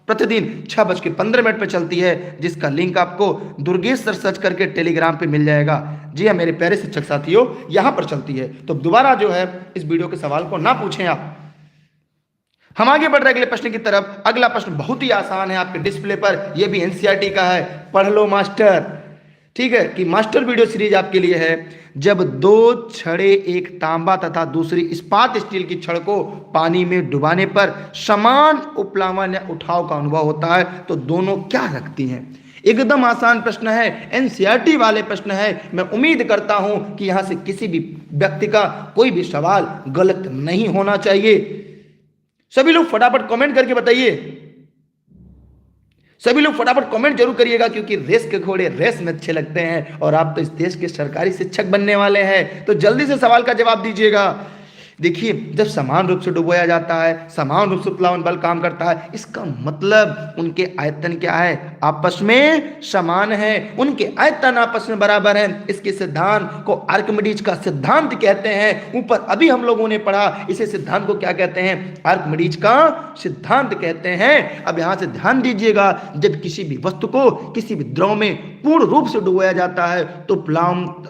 प्रतिदिन 6:15 पर चलती है, जिसका लिंक आपको दुर्गेश सर सर्च करके टेलीग्राम पे मिल जाएगा। जी हाँ मेरे प्यारे शिक्षक साथियों, यहाँ पर चलती है। तो दोबारा जो है इस वीडियो के सवाल को ना पूछें आप। हम आगे बढ़ रहे अगले प्रश्न की तरफ। अगला प्रश्न बहुत ही आसान है आपके डिस्प्ले पर, यह भी एनसीईआरटी का है। पढ़ लो मास्टर, ठीक है, कि मास्टर वीडियो सीरीज आपके लिए है। जब दो छड़े, एक तांबा तथा दूसरी इस्पात स्टील की छड़ को पानी में डुबाने पर समान उपलावन या उठाव का अनुभव होता है, तो दोनों क्या रखती हैं? एकदम आसान प्रश्न है, एनसीईआरटी वाले प्रश्न है। मैं उम्मीद करता हूं कि यहां से किसी भी व्यक्ति का कोई भी सवाल गलत नहीं होना चाहिए। सभी लोग फटाफट कमेंट करके बताइए, सभी लोग फटाफट कमेंट जरूर करिएगा, क्योंकि रेस के घोड़े रेस में अच्छे लगते हैं और आप तो इस देश के सरकारी शिक्षक बनने वाले हैं। तो जल्दी से सवाल का जवाब दीजिएगा। देखिए, जब समान रूप से डुबोया जाता है, समान रूप से प्लावन बल काम करता है, इसका मतलब उनके आयतन क्या है? आपस में समान है, उनके आयतन आपस में बराबर है। इसके सिद्धांत को आर्किमिडीज का सिद्धांत कहते हैं। ऊपर अभी हम लोगों ने पढ़ा, इसे सिद्धांत को क्या कहते हैं? आर्किमिडीज का सिद्धांत कहते हैं। अब यहां से ध्यान दीजिएगा, जब किसी भी वस्तु को किसी भी द्रव में पूर्ण रूप से डुबोया जाता है, तो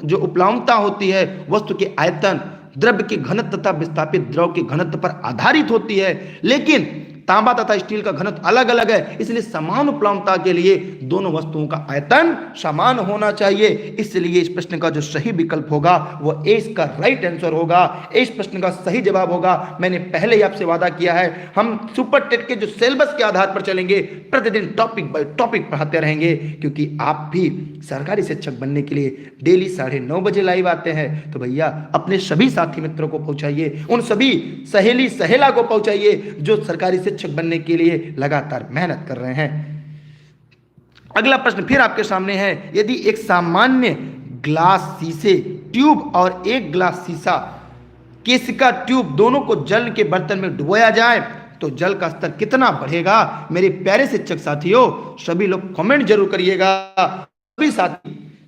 जो उपलावनता होती है वस्तु के आयतन, द्रव्य के घनत्व तथा विस्थापित द्रव के घनत्व पर आधारित होती है। लेकिन तांबा तथा स्टील का घनत्व अलग अलग है, इसलिए समान उपलब्धता के लिए दोनों वस्तुओं का आयतन समान होना चाहिए। इसलिए इस प्रश्न का जो सही विकल्प होगा वो ए इसका राइट आंसर होगा। इस प्रश्न का सही जवाब होगा। मैंने पहले ही आपसे वादा किया है, हम सुपर टेट के जो सिलेबस के आधार पर चलेंगे, प्रतिदिन टॉपिक बाय टॉपिक पढ़ाते रहेंगे, क्योंकि आप भी सरकारी शिक्षक बनने के लिए डेली 9:30 बजे लाइव आते हैं। तो भैया अपने सभी साथी मित्रों को पहुंचाइए, उन सभी सहेली सहेला को पहुंचाइए जो सरकारी शिक्षक बनने के लिए लगातार मेहनत कर रहे हैं। अगला प्रश्न फिर आपके सामने है, यदि एक सामान्य ग्लास शीशे ट्यूब और एक ग्लास शीशा केशिका ट्यूब दोनों को जल के बर्तन में डुबोया जाए तो जल का स्तर कितना बढ़ेगा? मेरे प्यारे शिक्षक साथियों, सभी लोग कमेंट जरूर करिएगा।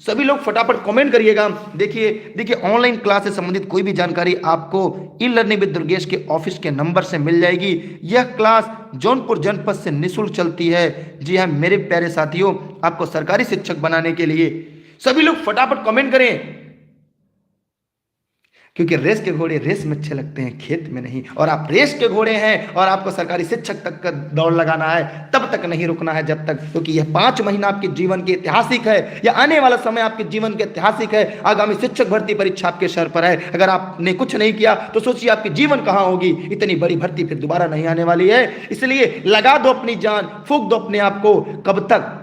सभी लोग फटाफट कमेंट करिएगा। देखिए ऑनलाइन क्लास से संबंधित कोई भी जानकारी आपको ई लर्निंग विद दुर्गेश के ऑफिस के नंबर से मिल जाएगी। यह क्लास जौनपुर जनपद से निःशुल्क चलती है। जी हाँ मेरे प्यारे साथियों, आपको सरकारी शिक्षक बनाने के लिए सभी लोग फटाफट कमेंट करें। क्योंकि रेस के घोड़े रेस में अच्छे लगते हैं, खेत में नहीं। और आप रेस के घोड़े हैं और आपको सरकारी शिक्षक तक का दौड़ लगाना है, तब तक नहीं रुकना है जब तक, क्योंकि यह 5 महीना आपके जीवन के ऐतिहासिक है, या आने वाला समय आपके जीवन के ऐतिहासिक है। आगामी शिक्षक भर्ती परीक्षा आपके सर पर है। अगर आपने कुछ नहीं किया तो सोचिए आपकी जीवन कहां होगी। इतनी बड़ी भर्ती फिर दोबारा नहीं आने वाली है। इसलिए लगा दो अपनी जान, फूंक दो अपने आप को। कब तक?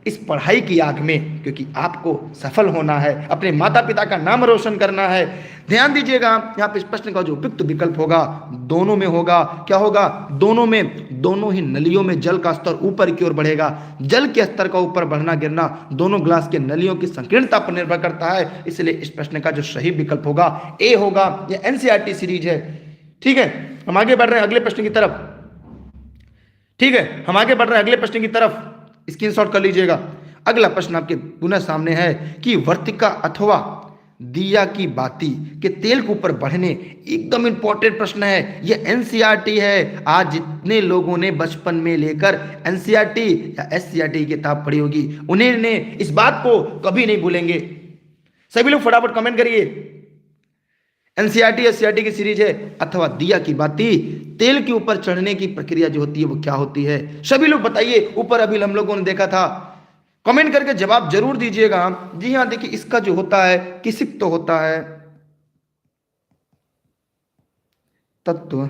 इस पढ़ाई की आग में, क्योंकि आपको सफल होना है, अपने माता पिता का नाम रोशन करना है। ध्यान दीजिएगा, यहाँ पे इस प्रश्न का जो उपयुक्त विकल्प होगा दोनों में होगा। क्या होगा? दोनों में, दोनों ही नलियों में जल का स्तर ऊपर की ओर बढ़ेगा। जल के स्तर का ऊपर बढ़ना गिरना दोनों ग्लास के नलियों की संकीर्णता पर निर्भर करता है। इसलिए इस प्रश्न का जो सही विकल्प होगा ए होगा। यह एनसीईआरटी सीरीज है। ठीक है, हम आगे बढ़ रहे हैं अगले प्रश्न की तरफ। ठीक है, हम आगे बढ़ रहे हैं अगले प्रश्न की तरफ, स्क्रीनशॉट कर लीजिएगा। अगला प्रश्न आपके पुनः सामने है कि वर्तिका अथवा दिया की बाती के तेल के ऊपर बढ़ने, एकदम इंपॉर्टेंट प्रश्न है। यह एनसीईआरटी है। आज जितने लोगों ने बचपन में लेकर एनसीईआरटी या एससीईआरटी की किताब पढ़ी होगी, उन्हें ने इस बात को कभी नहीं भूलेंगे। सभी लोग फटाफट कमेंट करिए। एनसीईआरटी एससीईआरटी की सीरीज है अथवा दिया की बाती, तेल के ऊपर चढ़ने की प्रक्रिया जो होती है वो क्या होती है? सभी लोग बताइए। ऊपर अभी हम लोगों ने देखा था, कमेंट करके जवाब जरूर दीजिएगा। जी हाँ, देखिए इसका जो होता है किसिक तो होता है तत्व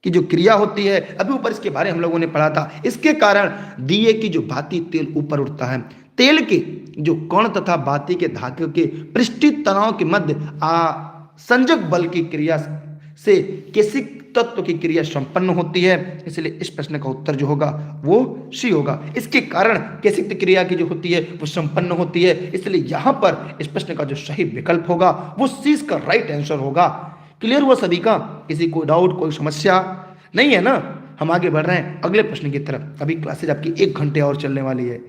की जो क्रिया होती है, अभी ऊपर इसके बारे हम लोगों ने पढ़ा था। इसके कारण दिए की जो बाती तेल ऊपर उठता है। तेल के जो कण तथा बाती के धागे के पृष्ठीय तनाव के मध्य संजक बल की क्रिया से केसिक तत्व की क्रिया संपन्न होती है। इसलिए इस प्रश्न का उत्तर जो होगा वो सी होगा। इसके कारण केसिक क्रिया की जो होती है वो संपन्न होती है। इसलिए यहां पर इस प्रश्न का जो सही विकल्प होगा वो सी का राइट आंसर होगा। क्लियर हुआ सभी का? किसी को डाउट, कोई समस्या नहीं है ना? हम आगे बढ़ रहे हैं अगले प्रश्न की तरफ। अभी क्लासेज आपकी 1 घंटे और चलने वाली है।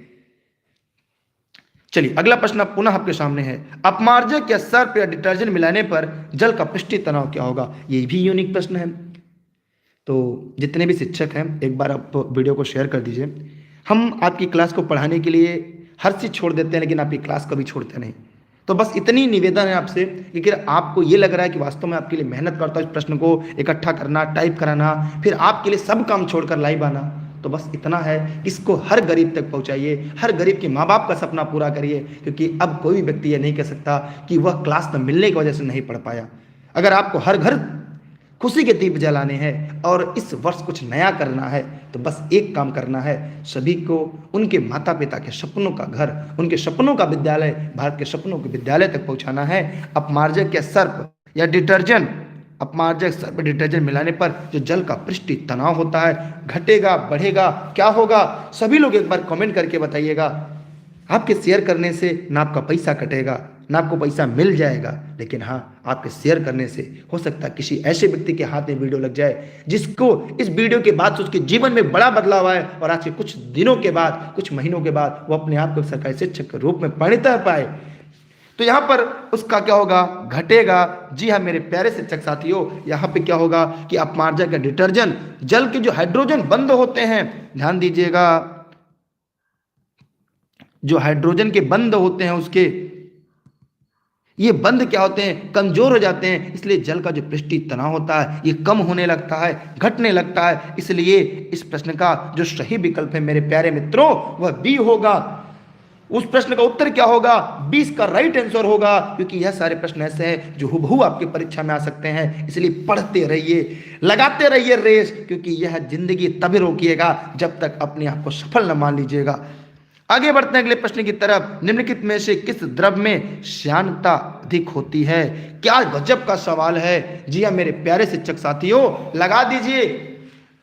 चलिए अगला प्रश्न पुनः आपके सामने है। अपमार्जक या सर्फ या डिटर्जेंट मिलाने पर जल का पृष्ठीय तनाव क्या होगा? ये भी यूनिक प्रश्न है। तो जितने भी शिक्षक हैं एक बार आप वीडियो को शेयर कर दीजिए। हम आपकी क्लास को पढ़ाने के लिए हर चीज़ छोड़ देते हैं, लेकिन आपकी क्लास कभी छोड़ते नहीं। तो बस इतनी निवेदन है आपसे कि अगर आपको ये लग रहा है कि वास्तव में आपके लिए मेहनत करता हूँ इस प्रश्न को इकट्ठा करना, टाइप कराना, फिर आपके लिए सब काम छोड़कर लाइव आना, तो बस इतना है, इसको हर गरीब तक पहुंचाइए। हर गरीब के माँ बाप का सपना पूरा करिए, क्योंकि अब कोई भी व्यक्ति ये नहीं कह सकता कि वह क्लास न मिलने की वजह से नहीं पढ़ पाया। अगर आपको हर घर खुशी के दीप जलाने हैं और इस वर्ष कुछ नया करना है, तो बस एक काम करना है, सभी को उनके माता पिता के सपनों का घर, उनके सपनों का विद्यालय, भारत के सपनों के विद्यालय तक पहुंचाना है। अपमार्जक या सर्प या डिटर्जेंट, अपमार्जक सर्प डिटर्जेंट मिलाने पर जो जल का पृष्ठीय तनाव होता है घटेगा, बढ़ेगा, क्या होगा? सभी लोग एक बार कमेंट करके बताइएगा। आपके शेयर करने से ना आपका पैसा कटेगा, ना आपको पैसा मिल जाएगा, लेकिन हाँ, आपके शेयर करने से हो सकता है किसी ऐसे व्यक्ति के हाथ में वीडियो लग जाए जिसको इस वीडियो के बाद से उसके जीवन में बड़ा बदलाव आए और आज के कुछ दिनों के बाद, कुछ महीनों के बाद वो अपने आप को सरकारी शिक्षक के रूप में परिणत पाए। तो यहाँ पर उसका क्या होगा? घटेगा। जी हाँ मेरे प्यारे शिक्षक साथियों, यहाँ पे क्या होगा कि अपमार्जक या डिटर्जेंट, जल के जो हाइड्रोजन बंद होते हैं, ध्यान दीजिएगा, जो हाइड्रोजन के बंद होते हैं उसके ये बंद क्या होते हैं? कमजोर हो जाते हैं। इसलिए जल का जो पृष्ठीय तनाव होता है ये कम होने लगता है, घटने लगता है। इसलिए इस प्रश्न का जो सही विकल्प है मेरे प्यारे मित्रों वह बी होगा। उस प्रश्न का उत्तर क्या होगा? 20 का राइट आंसर होगा, क्योंकि यह सारे प्रश्न ऐसे हैं जो हुबहू आपकी परीक्षा में आ सकते हैं। इसलिए पढ़ते रहिए, लगाते रहिए रेस, क्योंकि यह जिंदगी तभी रोकिएगा जब तक अपने आप को सफल न मान लीजिएगा। आगे बढ़ते हैं अगले प्रश्न की तरफ। निम्नलिखित में से किस द्रव में श्यानता अधिक होती है? क्या गजब का सवाल है। जी हाँ मेरे प्यारे शिक्षक साथियों, लगा दीजिए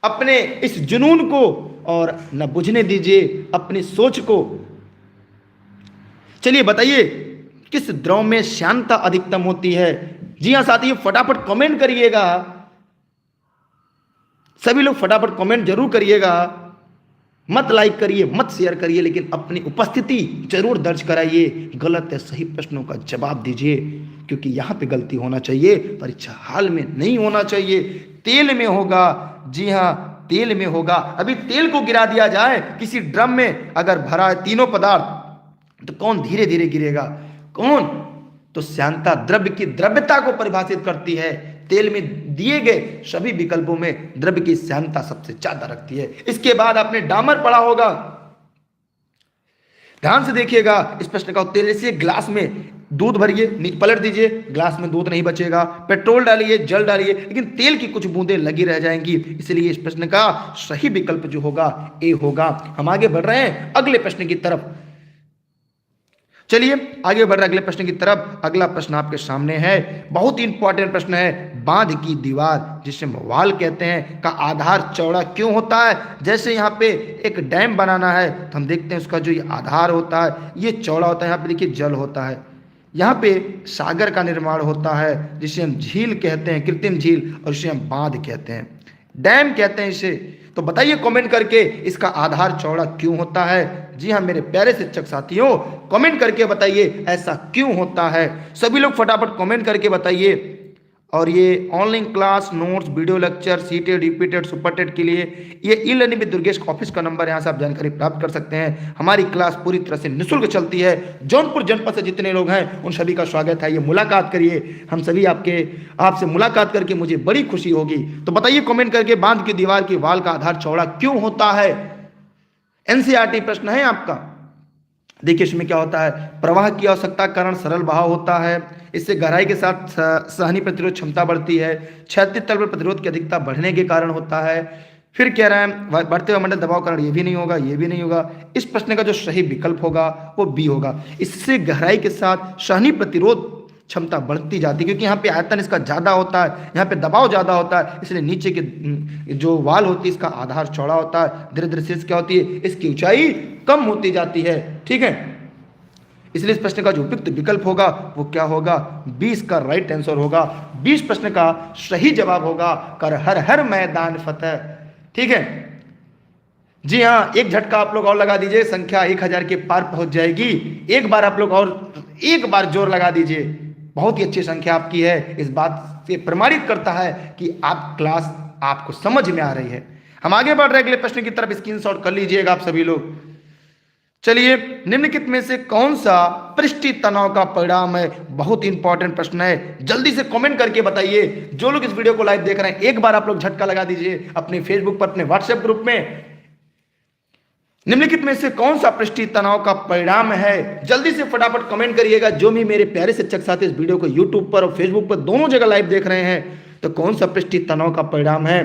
अपने इस जुनून को और न बुझने दीजिए अपनी सोच को। चलिए बताइए किस द्रव में श्यानता अधिकतम होती है? जी हाँ साथियों, फटाफट कमेंट करिएगा। सभी लोग फटाफट कमेंट जरूर करिएगा। मत लाइक करिए, मत शेयर करिए, लेकिन अपनी उपस्थिति जरूर दर्ज कराइए। गलत या सही प्रश्नों का जवाब दीजिए, क्योंकि यहाँ पे गलती होना चाहिए, परीक्षा हाल में नहीं होना चाहिए। तेल में होगा, जी हाँ तेल में होगा। अभी तेल को गिरा दिया जाए किसी ड्रम में, अगर भरा है तीनों पदार्थ, तो कौन धीरे धीरे गिरेगा? कौन? तो श्यानता द्रव्य की द्रव्यता को परिभाषित करती है। तेल में दिए गए सभी विकल्पों में द्रव्य की श्यानता सबसे ज्यादा रखती है। इसके बाद आपने डामर पढ़ा होगा, ध्यान से देखिएगा इस प्रश्न का उत्तर। जैसे ग्लास में दूध भरिए, पलट दीजिए, ग्लास में दूध नहीं बचेगा। पेट्रोल डालिए, जल डालिए, लेकिन तेल की कुछ बूंदें लगी रह जाएंगी। इसलिए इस प्रश्न का सही विकल्प जो होगा ए होगा। हम आगे बढ़ रहे हैं अगले प्रश्न की तरफ। चलिए आगे बढ़ रहे अगले प्रश्न की तरफ। अगला प्रश्न आपके सामने है, बहुत ही इंपॉर्टेंट प्रश्न है। बांध की दीवार, जिसे वाल कहते हैं, का आधार चौड़ा क्यों होता है? जैसे यहाँ पे एक डैम बनाना है तो हम देखते हैं उसका जो ये आधार होता है ये चौड़ा होता है। यहाँ पे देखिए जल होता है, यहाँ पे सागर का निर्माण होता है जिसे हम झील कहते हैं, कृत्रिम झील, और इसे हम बांध कहते हैं, डैम कहते हैं इसे। तो बताइए कमेंट करके इसका आधार चौड़ा क्यों होता है। जी हाँ मेरे प्यारे शिक्षक साथियों, कमेंट करके बताइए ऐसा क्यों होता है। सभी लोग फटाफट कमेंट करके बताइए। और ये online class, notes, video lecture, सीटेड, रिपीटेड, सुपरटेड के लिए ये e learning with Durgesh office का नंबर है, यहाँ से आप जानकारी प्राप्त कर सकते हैं। हमारी क्लास पूरी तरह से निःशुल्क चलती है। जौनपुर जनपद से जितने लोग हैं उन सभी का स्वागत है। ये मुलाकात करिए, हम सभी आपसे मुलाकात करके मुझे बड़ी खुशी होगी। तो बताइए कमेंट करके, बांध की दीवार की वाल का आधार चौड़ा क्यों होता है? एनसीईआरटी प्रश्न है आपका। देखिए इसमें क्या होता है, प्रवाह की आवश्यकता के कारण सरल बहाव होता है, इससे गहराई के साथ सहनीय प्रतिरोध क्षमता बढ़ती है, क्षैतिज तल पर प्रतिरोध की अधिकता बढ़ने के कारण होता है। फिर कह रहे हैं बढ़ते हुए मंडल दबाव कारण ये भी नहीं होगा, ये भी नहीं होगा। इस प्रश्न का जो सही विकल्प होगा वो बी होगा। इससे गहराई के साथ सहनीय प्रतिरोध क्षमता बढ़ती जाती है, क्योंकि यहाँ पे आयतन इसका ज़्यादा होता है, यहाँ पे दबाव ज़्यादा होता है, इसलिए नीचे के जो वाल होती है इसका आधार चौड़ा होता है। धीरे धीरे से क्या होती है, इसकी ऊंचाई कम होती जाती है। ठीक है, इसलिए इस प्रश्न का जो उपयुक्त विकल्प होगा वो क्या होगा, 20 का राइट आंसर होगा। 20 प्रश्न का सही जवाब होगा कर हर हर मैदान फतेह। ठीक है जी हाँ, एक झटका आप लोग और लगा दीजिए, संख्या 1000 के पार पहुंच जाएगी। एक बार आप लोग और एक बार जोर लगा दीजिए, बहुत ही अच्छी संख्या आपकी है। इस बात से प्रमाणित करता है कि आप क्लास आपको समझ में आ रही है। हम आगे बढ़ रहे अगले प्रश्न की तरफ, स्क्रीनशॉट कर लीजिएगा आप सभी लोग। चलिए, निम्नलिखित में से कौन सा पृष्ठीय तनाव का परिणाम है? बहुत इंपॉर्टेंट प्रश्न है, जल्दी से कमेंट करके बताइए। जो लोग इस वीडियो को लाइव देख रहे हैं एक बार आप लोग झटका लगा दीजिए अपने फेसबुक पर, अपने व्हाट्सएप ग्रुप में। निम्नलिखित में से कौन सा पृष्ठीय तनाव का परिणाम है? जल्दी से फटाफट कमेंट करिएगा। जो भी मेरे प्यारे शिक्षक साथी इस वीडियो को यूट्यूब पर और फेसबुक पर दोनों जगह लाइव देख रहे हैं, तो कौन सा पृष्ठीय तनाव का परिणाम है?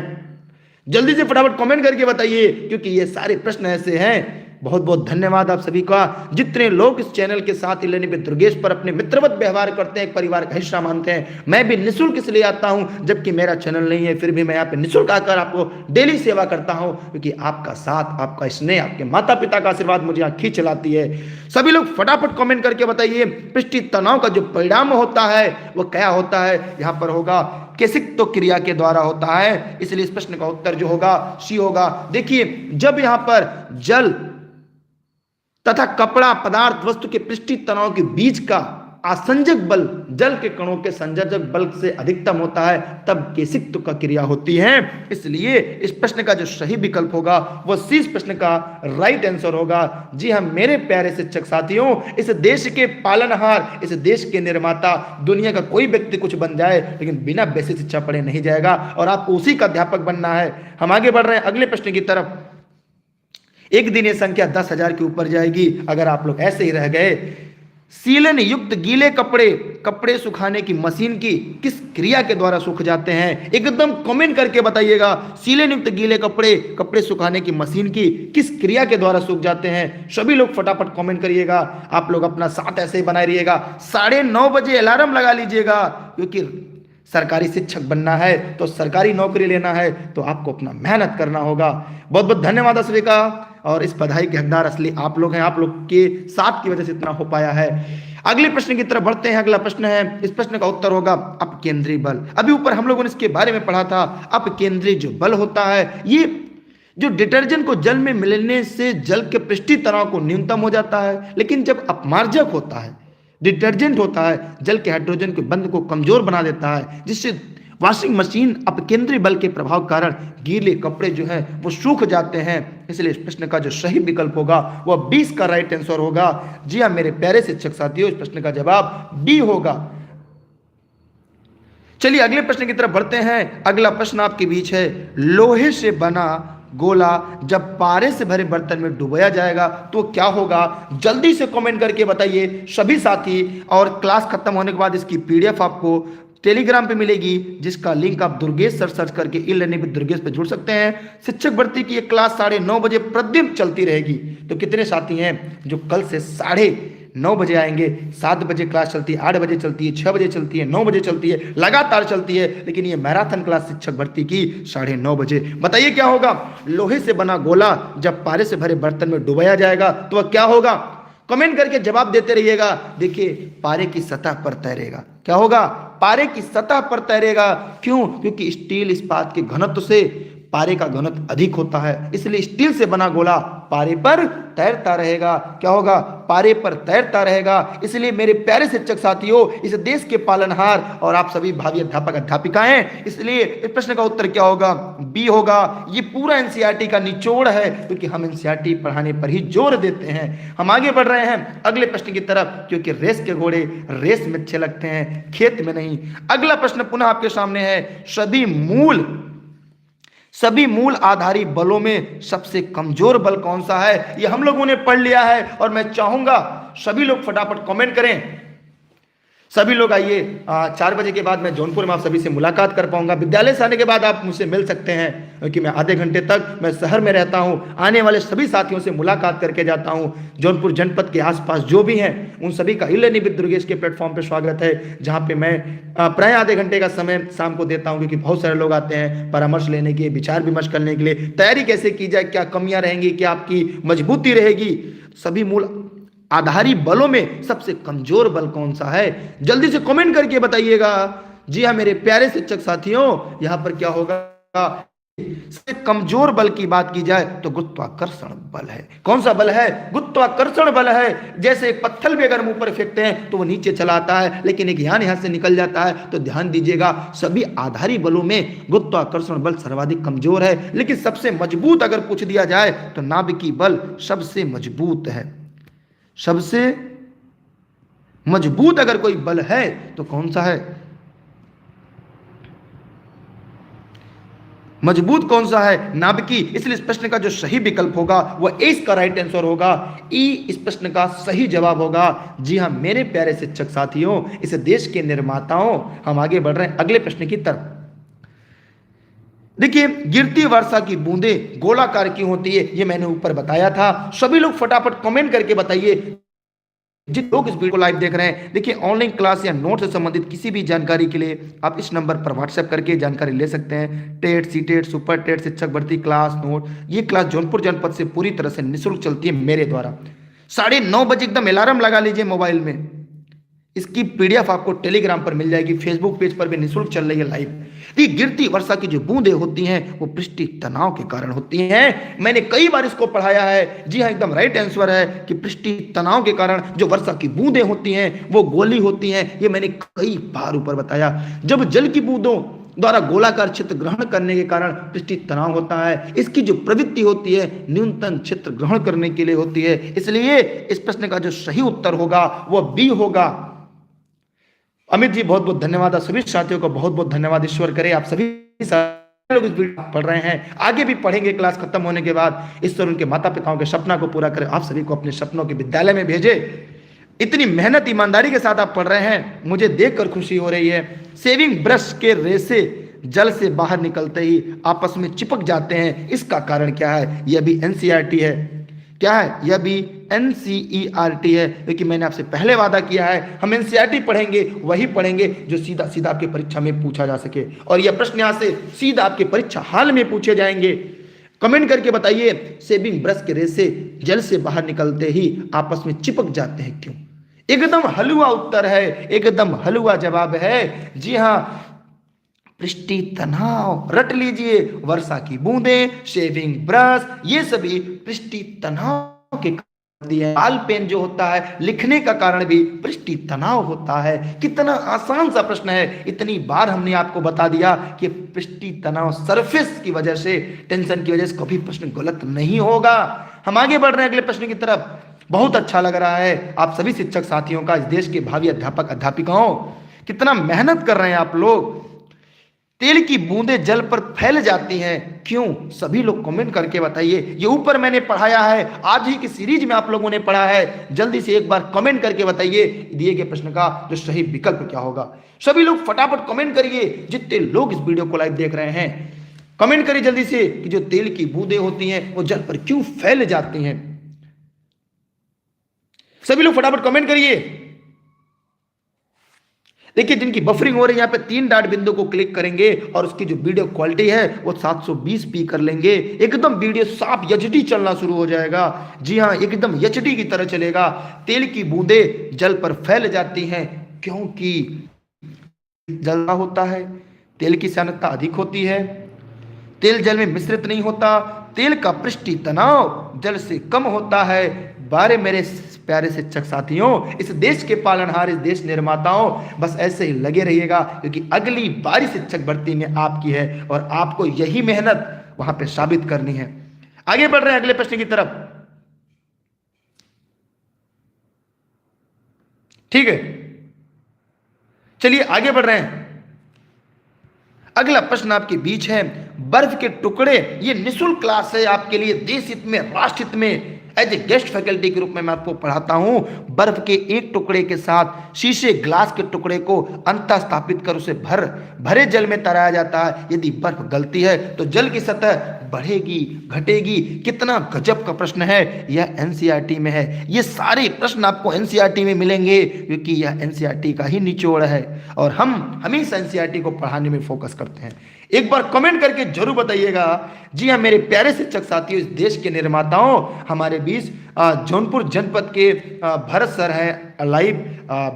जल्दी से फटाफट कमेंट करके बताइए, क्योंकि ये सारे प्रश्न ऐसे हैं। बहुत बहुत धन्यवाद आप सभी का, जितने लोग इस चैनल के साथ ई लर्निंग विद दुर्गेश पर अपने मित्रवत व्यवहार करते हैं, एक परिवार का हिस्सा मानते हैं। मैं भी निःशुल्क इसलिए आता हूं, जबकि मेरा चैनल नहीं है, फिर भी मैं यहाँ पे निःशुल्क आकर आपको डेली सेवा करता हूं, क्योंकि आपका साथ, आपका स्नेह, आपके माता पिता का आशीर्वाद मुझे यहाँ खींच लाती है। सभी लोग फटाफट कमेंट करके बताइए, पृष्ठीय तनाव का जो परिणाम होता है वो क्या होता है? यहाँ पर होगा केशिक्तो क्रिया के द्वारा होता है, इसलिए इस प्रश्न का उत्तर जो होगा सी होगा। देखिए, जब यहाँ पर जल तथा कपड़ा पदार्थ वस्तु के पृष्ठीय तनाव के बीच का आसंजक बल जल के कणों के संयोजक बल से अधिकतम होता है, तब केशिक्तो का क्रिया होती है। इसलिए इस प्रश्न का जो सही विकल्प होगा वो सी प्रश्न का राइट आंसर होगा। जी हाँ मेरे प्यारे शिक्षक साथियों, इस देश के पालनहार, इस देश के निर्माता, दुनिया का कोई व्यक्ति कुछ बन जाए लेकिन बिना बेसिक शिक्षा पढ़े नहीं जाएगा, और आपको उसी का अध्यापक बनना है। हम आगे बढ़ रहे हैं अगले प्रश्न की तरफ। एक दिन ये संख्या 10,000 के ऊपर जाएगी अगर आप लोग ऐसे ही रह गए। सीलन युक्त गीले कपड़े सुखाने की मशीन की किस क्रिया के द्वारा सूख जाते हैं? एकदम कमेंट करके बताइएगा। सीलन युक्त गीले कपड़े सुखाने की मशीन की किस क्रिया के द्वारा सूख जाते हैं? सभी लोग फटाफट कमेंट करिएगा। आप लोग अपना साथ ऐसे ही बनाए रहिएगा। 9:30 बजे अलार्म लगा लीजिएगा, क्योंकि सरकारी शिक्षक बनना है तो सरकारी नौकरी लेना है तो आपको अपना मेहनत करना होगा। बहुत बहुत धन्यवाद सभी का, और इस बधाई के हकदार असली आप लोग हैं। आप लोग के साथ की वजह से इतना हो पाया है। अगले प्रश्न की तरफ बढ़ते हैं। अगला प्रश्न है, इस प्रश्न का उत्तर होगा अपकेंद्री बल। अभी ऊपर हम लोगों ने इसके बारे में पढ़ा था। अपकेंद्री जो बल होता है, ये जो डिटर्जेंट को जल में मिलने से जल के पृष्ठीय तनाव को न्यूनतम हो जाता है, लेकिन जब अपमार्जक होता है, डिटर्जेंट होता है, जल के हाइड्रोजन के बंध को कमजोर बना देता है, जिससे वॉशिंग मशीन अपकेंद्री बल के प्रभाव के कारण गीले कपड़े जो है वो सूख जाते हैं। इसलिए इस प्रश्न का जो सही विकल्प होगा वह 20 का राइट आंसर होगा। जी हाँ मेरे प्यारे शिक्षक साथियों, इस प्रश्न का जवाब डी होगा। चलिए अगले प्रश्न की तरफ बढ़ते हैं। अगला प्रश्न आपके बीच है, लोहे से बना गोला जब पारे से भरे बर्तन में डुबाया जाएगा तो क्या होगा? जल्दी से कमेंट करके बताइए सभी साथी। और क्लास खत्म होने के बाद इसकी पीडीएफ आपको टेलीग्राम पे मिलेगी, जिसका लिंक आप दुर्गेश सर सर्च करके ई लर्निंग विद दुर्गेश पे जुड़ सकते हैं। शिक्षक भर्ती की ये क्लास 9:30 बजे प्रतिदिन चलती रहेगी। तो कितने साथी हैं जो कल से 9:30 बजे आएंगे? 7 बजे क्लास चलती है, 8 बजे चलती है, 6 बजे चलती है, 9 बजे चलती है, लगातार चलती है। लेकिन ये मैराथन क्लास शिक्षक भर्ती की 9:30 बजे। बताइए क्या होगा? लोहे से बना गोला जब पारे से भरे बर्तन में डुबाया जाएगा तो वह क्या होगा? कमेंट करके जवाब देते रहिएगा। देखिए पारे की सतह पर तैरेगा। क्या होगा? पारे की सतह पर तैरेगा। क्यों? क्योंकि स्टील इस्पात के घनत्व से पारे का घनत्व अधिक होता है, इसलिए स्टील से बना गोला पारे पर तैरता रहेगा। क्या होगा? पारे पर तैरता रहेगा। इसलिए मेरे प्यारे शिक्षक साथियों, इस देश के पालनहार और आप सभी भावी अध्यापक अध्यापिकाएं, इसलिए इस प्रश्न का उत्तर क्या होगा? बी होगा। ये पूरा एनसीईआरटी का निचोड़ है, क्योंकि हम एनसीईआरटी पढ़ाने पर ही जोर देते हैं। हम आगे बढ़ रहे हैं अगले प्रश्न की तरफ, क्योंकि रेस के घोड़े रेस में अच्छे लगते हैं, खेत में नहीं। अगला प्रश्न पुनः आपके सामने है, सभी मूल आधारी बलों में सबसे कमजोर बल कौन सा है? ये हम लोगों ने पढ़ लिया है और मैं चाहूंगा सभी लोग फटाफट कमेंट करें। सभी लोग आइए, 4 बजे के बाद मैं जौनपुर में आप सभी से मुलाकात कर पाऊंगा। विद्यालय से आने के बाद आप मुझसे मिल सकते हैं, क्योंकि मैं आधे घंटे तक मैं शहर में रहता हूं। आने वाले सभी साथियों से मुलाकात करके जाता हूं। जौनपुर जनपद के आसपास जो भी हैं उन सभी का ई लर्निंग विद दुर्गेश के प्लेटफॉर्म पर स्वागत है, जहां पे मैं प्राय आधे घंटे का समय शाम को देता हूं, क्योंकि बहुत सारे लोग आते हैं परामर्श लेने के, विचार विमर्श करने के लिए, तैयारी कैसे की जाए, क्या कमियां रहेंगी, क्या आपकी मजबूती रहेगी। सभी मूल आधारी बलों में सबसे कमजोर बल कौन सा है? जल्दी से कमेंट करके बताइएगा। जी हाँ मेरे प्यारे शिक्षक साथियों, यहां पर क्या होगा? सबसे कमजोर बल की बात की जाए तो गुरुत्वाकर्षण बल है। कौन सा बल है? गुरुत्वाकर्षण बल है। जैसे एक पत्थर भी अगर मुंह पर फेंकते हैं तो वो नीचे चला आता है, लेकिन एक यहां से निकल जाता है। तो ध्यान दीजिएगा, सभी आधारी बलों में गुरुत्वाकर्षण बल सर्वाधिक कमजोर है। लेकिन सबसे मजबूत अगर पूछ दिया जाए तो नाभिकीय बल सबसे मजबूत है। सबसे मजबूत अगर कोई बल है तो कौन सा है? मजबूत कौन सा है? नाभिकीय। इसलिए इस प्रश्न का जो सही विकल्प होगा वह ए इसका राइट आंसर होगा। ई इस प्रश्न का सही जवाब होगा। जी हां मेरे प्यारे शिक्षक साथियों, इस देश के निर्माताओं, हम आगे बढ़ रहे हैं अगले प्रश्न की तरफ। देखिए, गिरती वर्षा की बूंदें गोलाकार क्यों होती है, ये मैंने ऊपर बताया था। सभी लोग फटाफट कमेंट करके बताइए, जिन लोग इस वीडियो को लाइव देख रहे हैं। देखिए, ऑनलाइन क्लास या नोट से संबंधित किसी भी जानकारी के लिए आप इस नंबर पर व्हाट्सएप करके जानकारी ले सकते हैं। टेट, सीटेट, सुपर टेट, शिक्षक भर्ती क्लास नोट, ये क्लास जौनपुर जनपद से पूरी तरह से निःशुल्क चलती है मेरे द्वारा। 9:30 बजे एकदम अलार्म लगा लीजिए मोबाइल में। इसकी पीडीएफ आपको टेलीग्राम पर मिल जाएगी, फेसबुक पेज पर भी निःशुल्क चल रही है लाइव। ये गिरती वर्षा की जो बूंदें होती हैं वो पृष्ठीय तनाव के कारण होती हैं। मैंने कई बार इसको पढ़ाया है। जी हाँ एकदम राइट आंसर है कि पृष्ठीय तनाव के कारण जो वर्षा की बूंदें होती हैं वो गोली होती हैं। ये मैंने कई बार ऊपर बताया। जब जल की बूंदों द्वारा गोलाकार क्षेत्र ग्रहण करने के कारण पृष्ठीय तनाव होता है। इसकी जो प्रवृत्ति होती है न्यूनतम क्षेत्र ग्रहण करने के लिए होती है। इसलिए इस प्रश्न का जो सही उत्तर होगा वह बी होगा। अमित जी बहुत बहुत धन्यवाद। सभी साथियों को बहुत बहुत धन्यवाद। ईश्वर करे आप सभी लोग इस वीडियो पढ़ रहे हैं, आगे भी पढ़ेंगे क्लास खत्म होने के बाद। ईश्वर उनके माता पिताओं के सपना को पूरा करे, आप सभी को अपने सपनों के विद्यालय में भेजे। इतनी मेहनत ईमानदारी के साथ आप पढ़ रहे हैं, मुझे देखकर खुशी हो रही है। सेविंग ब्रश के रेसे जल से बाहर निकलते ही आपस में चिपक जाते हैं, इसका कारण क्या है? यह भी एनसीईआरटी है। क्या है? यह भी एनसीईआरटी है, क्योंकि मैंने आपसे पहले वादा किया है हम एनसीईआरटी पढ़ेंगे, वही पढ़ेंगे जो सीधा सीधा आपके परीक्षा में पूछा जा सके। और यह प्रश्न यहां से सीधा आपके परीक्षा हाल में पूछे जाएंगे। कमेंट करके बताइए, सेविंग ब्रश के रेसे जल से बाहर निकलते ही आपस में चिपक जाते हैं, क्यों? एकदम हलवा उत्तर है, एकदम हलवा जवाब है। जी हां, पृष्ठीय तनाव। रट लीजिए, वर्षा की बूंदें, शेविंग ब्रश, ये सभी पृष्ठीय तनाव के बाल पेन जो होता है लिखने का कारण भी पृष्ठी तनाव होता है। कितना आसान सा प्रश्न है, इतनी बार हमने आपको बता दिया कि पृष्ठी तनाव सरफेस की वजह से, टेंशन की वजह से कभी प्रश्न गलत नहीं होगा। हम आगे बढ़ रहे हैं अगले प्रश्न की तरफ। बहुत अच्छा लग रहा है आप सभी शिक्षक साथियों का, इस देश के भावी अध्यापक अध्यापिकाओं, कितना मेहनत कर रहे हैं आप लोग। तेल की बूंदें जल पर फैल जाती हैं, क्यों? सभी लोग कमेंट करके बताइए। ये ऊपर मैंने पढ़ाया है, आज ही की सीरीज में आप लोगों ने पढ़ा है। जल्दी से एक बार कमेंट करके बताइए दिए गए प्रश्न का जो सही विकल्प क्या होगा। सभी लोग फटाफट कमेंट करिए, जितने लोग इस वीडियो को लाइव देख रहे हैं कमेंट करिए जल्दी से कि जो तेल की बूंदें होती हैं वो जल पर क्यों फैल जाती हैं। सभी लोग फटाफट कमेंट करिए। देखिए जिनकी बफरिंग हो रही है यहाँ पे 3 डॉट बिंदु को क्लिक करेंगे और उसकी जो वीडियो क्वालिटी है वो 720p कर लेंगे। एकदम वीडियो साफ एचडी चलना शुरू हो जाएगा। जी हाँ, एकदम एचडी की तरह चलेगा। तेल की बूंदें जल पर फैल जाती हैं क्योंकि जल होता है, तेल की सांद्रता अधिक होती है, तेल जल में मिश्रित नहीं होता, तेल का पृष्ठी तनाव जल से कम होता है। बारे मेरे प्यारे शिक्षक साथियों, इस देश के पालनहार, इस देश निर्माताओं, बस ऐसे ही लगे रहिएगा क्योंकि अगली बारी शिक्षक भर्ती में आपकी है और आपको यही मेहनत वहां पे साबित करनी है। आगे बढ़ रहे हैं अगले प्रश्न की तरफ। ठीक है, चलिए आगे बढ़ रहे हैं। अगला प्रश्न आपके बीच है, बर्फ के टुकड़े, ये निःशुल्क क्लास है आपके लिए, देश हित में, राष्ट्र हित में, एज ए गेस्ट फैकल्टी के रूप में मैं आपको पढ़ाता हूं। बर्फ के एक टुकड़े के साथ शीशे ग्लास के टुकड़े को अंतः स्थापित कर उसे भरे जल में तैराया जाता है। यदि बर्फ गलती है तो जल की सतह बढ़ेगी घटेगी। कितना गजब का प्रश्न है, यह एनसीईआरटी में है। ये सारे प्रश्न आपको एनसीईआरटी में मिलेंगे क्योंकि यह एनसीईआरटी का ही निचोड़ है और हम हमेशा एनसीईआरटी को पढ़ाने में फोकस करते हैं। एक बार कमेंट करके जरूर बताइएगा। जी हाँ मेरे प्यारे शिक्षक साथियों, इस देश के निर्माताओं, हमारे बीच जौनपुर जनपद के भरत सर हैं लाइव,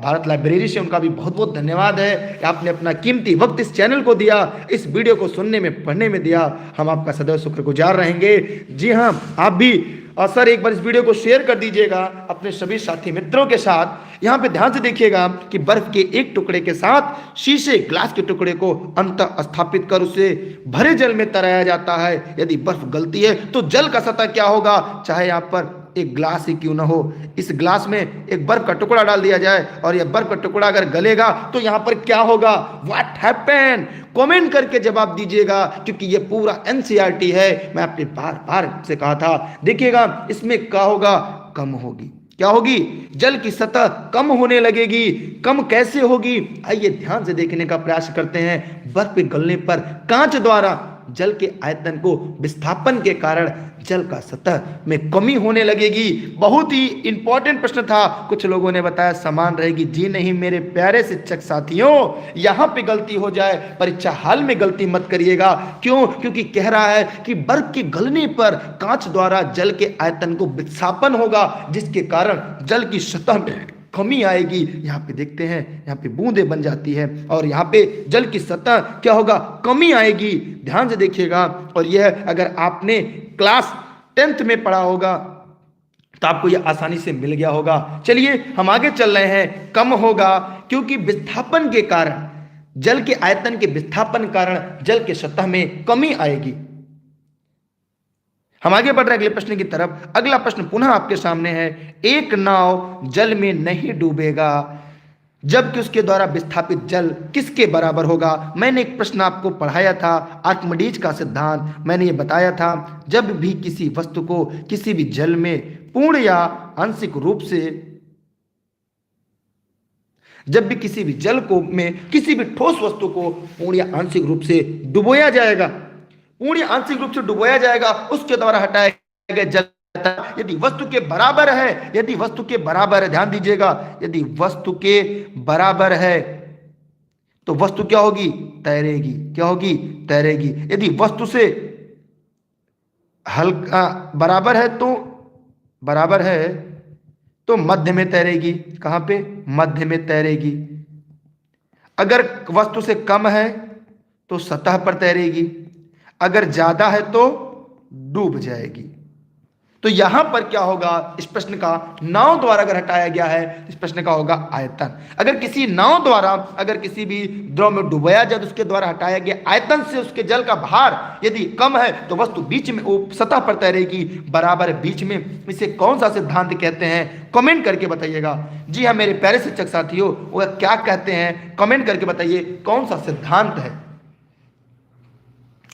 भारत लाइब्रेरी से, उनका भी बहुत बहुत धन्यवाद है कि आपने अपना कीमती वक्त इस चैनल को दिया, इस वीडियो को सुनने में, पढ़ने में दिया। हम आपका सदैव शुक्रगुजार रहेंगे। जी हाँ, आप भी सर एक बार इस वीडियो को शेयर कर दीजिएगा अपने सभी साथी मित्रों के साथ। यहाँ पे ध्यान से देखिएगा कि बर्फ के एक टुकड़े के साथ शीशे ग्लास के टुकड़े को अंतः स्थापित कर उसे भरे जल में तैराया जाता है। यदि बर्फ गलती है तो जल का सतह क्या होगा, चाहे यहाँ पर एक ग्लास ही क्यों ना हो, इस ग्लास में एक बर्फ का टुकड़ा डाल दिया जाए और यह बर्फ का टुकड़ा अगर गलेगा तो यहां पर क्या होगा, व्हाट हैपन। कमेंट करके जवाब दीजिएगा क्योंकि यह पूरा एनसीईआरटी है। मैं आपने बार बार से कहा था, देखिएगा इसमें क्या होगा, कम होगी। क्या होगी, जल की सतह कम होने लगेगी। कम कैसे होगी, आइए ध्यान से देखने का प्रयास करते हैं। बर्फ पे गलने पर कांच द्वारा जल के आयतन को विस्थापन के कारण जल का सतह में कमी होने लगेगी। बहुत ही इंपॉर्टेंट प्रश्न था। कुछ लोगों ने बताया समान रहेगी। जी नहीं मेरे प्यारे शिक्षक साथियों, यहां पे गलती हो जाए, परीक्षा हाल में गलती मत करिएगा। क्यों? क्योंकि कह रहा है कि बर्फ के गलने पर कांच द्वारा जल के आयतन को विस्थापन होगा जिसके कारण जल की सतह में कमी आएगी। यहाँ पे देखते हैं, यहाँ पे बूंदें बन जाती है और यहाँ पे जल की सतह क्या होगा, कमी आएगी। ध्यान से देखिएगा। और यह अगर आपने क्लास 10th में पढ़ा होगा तो आपको यह आसानी से मिल गया होगा। चलिए हम आगे चल रहे हैं। कम होगा क्योंकि विस्थापन के कारण, जल के आयतन के विस्थापन कारण जल के सतह में कमी आएगी। हम आगे बढ़ रहे हैं अगले प्रश्न की तरफ। अगला प्रश्न पुनः आपके सामने है, एक नाव जल में नहीं डूबेगा जबकि उसके द्वारा विस्थापित जल किसके बराबर होगा। मैंने एक प्रश्न आपको पढ़ाया था, आर्किमिडीज का सिद्धांत। मैंने ये बताया था, जब भी किसी वस्तु को किसी भी जल में पूर्ण या आंशिक रूप से, जब भी किसी भी जल को में किसी भी ठोस वस्तु को पूर्ण या आंशिक रूप से डुबोया जाएगा, पूर्ण आंशिक रूप से डुबोया जाएगा, उसके द्वारा हटाया गया जल यदि वस्तु के बराबर है, यदि वस्तु के बराबर है, ध्यान दीजिएगा, यदि वस्तु के बराबर है तो वस्तु क्या होगी, तैरेगी। क्या होगी, तैरेगी। यदि वस्तु से हल्का बराबर है तो मध्य में तैरेगी। कहां पे, मध्य में तैरेगी। अगर वस्तु से कम है तो सतह पर तैरेगी, अगर ज्यादा है तो डूब जाएगी। तो यहां पर क्या होगा, इस प्रश्न का नाव द्वारा अगर हटाया गया है, इस प्रश्न का होगा आयतन। अगर किसी नाव द्वारा अगर किसी भी द्रव में डुबाया जाए तो उसके द्वारा हटाया गया आयतन से उसके जल का भार यदि कम है तो वस्तु बीच में सतह पर तैरेगी, बराबर बीच में। इसे कौन सा सिद्धांत कहते हैं, कमेंट करके बताइएगा। जी हाँ मेरे प्यारे शिक्षक साथियों, वह क्या कहते हैं, कमेंट करके बताइए कौन सा सिद्धांत है।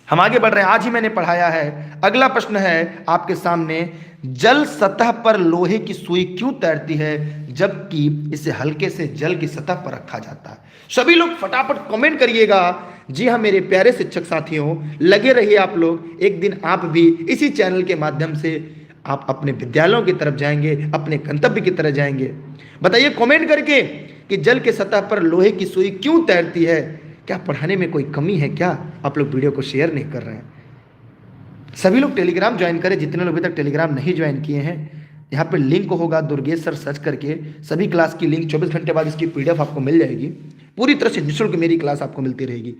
हम आगे बढ़ रहे हैं, आज ही मैंने पढ़ाया है। अगला प्रश्न है आपके सामने, जल सतह पर लोहे की सुई क्यों तैरती है जबकि इसे हल्के से जल की सतह पर रखा जाता है। सभी लोग फटाफट कमेंट करिएगा। जी हाँ मेरे प्यारे शिक्षक साथियों, लगे रहिए आप लोग, एक दिन आप भी इसी चैनल के माध्यम से आप अपने विद्यालयों की तरफ जाएंगे, अपने गंतव्य की तरफ जाएंगे। बताइए कमेंट करके कि जल के सतह पर लोहे की सुई क्यों तैरती है। क्या पढ़ाने में कोई कमी है क्या, आप लोग वीडियो को शेयर नहीं कर रहे हैं। सभी लोग टेलीग्राम ज्वाइन करें, जितने लोग अभी तक टेलीग्राम नहीं ज्वाइन किए हैं। यहाँ पे लिंक होगा दुर्गेश सर सर्च करके, सभी क्लास की लिंक 24 घंटे बाद इसकी पीडीएफ आपको मिल जाएगी। पूरी तरह से निःशुल्क मेरी क्लास आपको मिलती रहेगी।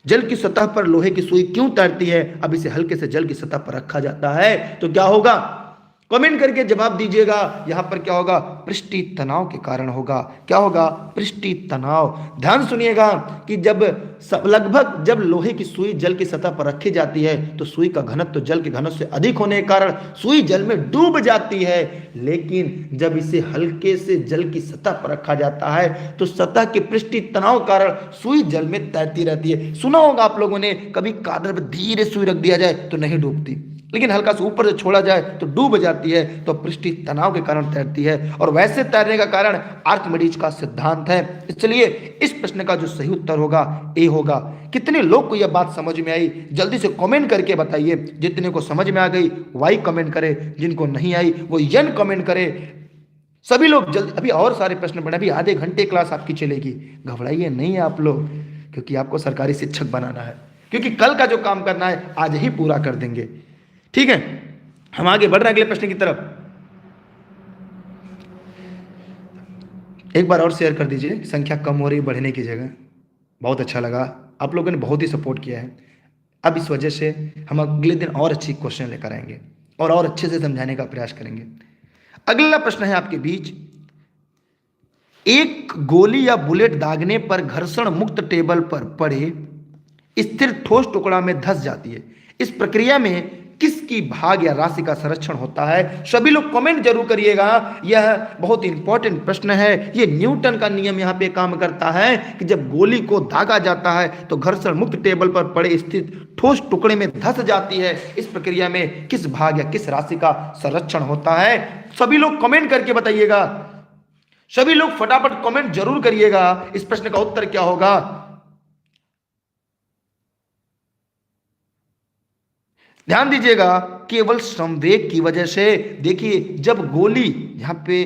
जल की सतह पर लोहे की सुई क्यों तैरती है, अब इसे हल्के से जल की सतह पर रखा जाता है तो क्या होगा, कमेंट करके जवाब दीजिएगा। यहां पर क्या होगा, पृष्ठीय तनाव के कारण होगा। क्या होगा, पृष्ठीय तनाव। ध्यान सुनिएगा कि लगभग जब लोहे की सुई जल की सतह पर रखी जाती है तो सुई का घनत्व तो जल के घनत्व से अधिक होने के कारण सुई जल में डूब जाती है। लेकिन जब इसे हल्के से जल की सतह पर रखा जाता है तो सतह के पृष्ठीय तनाव के कारण सुई जल में तैरती रहती है। सुना होगा आप लोगों ने, कभी कादर पर धीरे सुई रख दिया जाए तो नहीं डूबती, लेकिन हल्का सा ऊपर से छोड़ा जाए तो डूब जाती है, तो पृष्ठीय तनाव के कारण तैरती है। और वैसे तैरने का कारण आर्किमिडीज का सिद्धांत है। इसलिए इस प्रश्न का जो सही उत्तर होगा ए होगा। कितने लोग को यह बात समझ में आई, जल्दी से कमेंट करके बताइए। जितने को समझ में आ गई वाई कमेंट करे, जिनको नहीं आई वो यन कमेंट करे। सभी लोग जल्दी, अभी और सारे प्रश्न बने, अभी आधे घंटे क्लास आपकी चलेगी। घबराइए नहीं आप लोग, क्योंकि आपको सरकारी शिक्षक बनाना है, क्योंकि कल का जो काम करना है आज ही पूरा कर देंगे। ठीक है, हम आगे बढ़ रहे हैं अगले प्रश्न की तरफ। एक बार और शेयर कर दीजिए, संख्या कम हो रही बढ़ने की जगह। बहुत अच्छा लगा, आप लोगों ने बहुत ही सपोर्ट किया है। अब इस वजह से हम अगले दिन और अच्छी क्वेश्चन लेकर आएंगे और अच्छे से समझाने का प्रयास करेंगे। अगला प्रश्न है आपके बीच, एक गोली या बुलेट दागने पर घर्षण मुक्त टेबल पर पड़े स्थिर ठोस टुकड़ा में धंस जाती है। इस प्रक्रिया में किसकी भाग या राशि का संरक्षण होता है। सभी लोग कमेंट जरूर करिएगा, यह बहुत इंपॉर्टेंट प्रश्न है। यह न्यूटन का नियम यहाँ पे काम करता है कि जब गोली को दागा जाता है तो घर्षण मुक्त टेबल पर पड़े स्थित ठोस टुकड़े में धंस जाती है। इस प्रक्रिया में किस भाग या किस राशि का संरक्षण होता है। सभी लोग कमेंट करके बताइएगा, सभी लोग फटाफट कमेंट जरूर करिएगा। इस प्रश्न का उत्तर क्या होगा। ध्यान दीजिएगा, केवल संवेग की वजह से। देखिए जब गोली यहां पे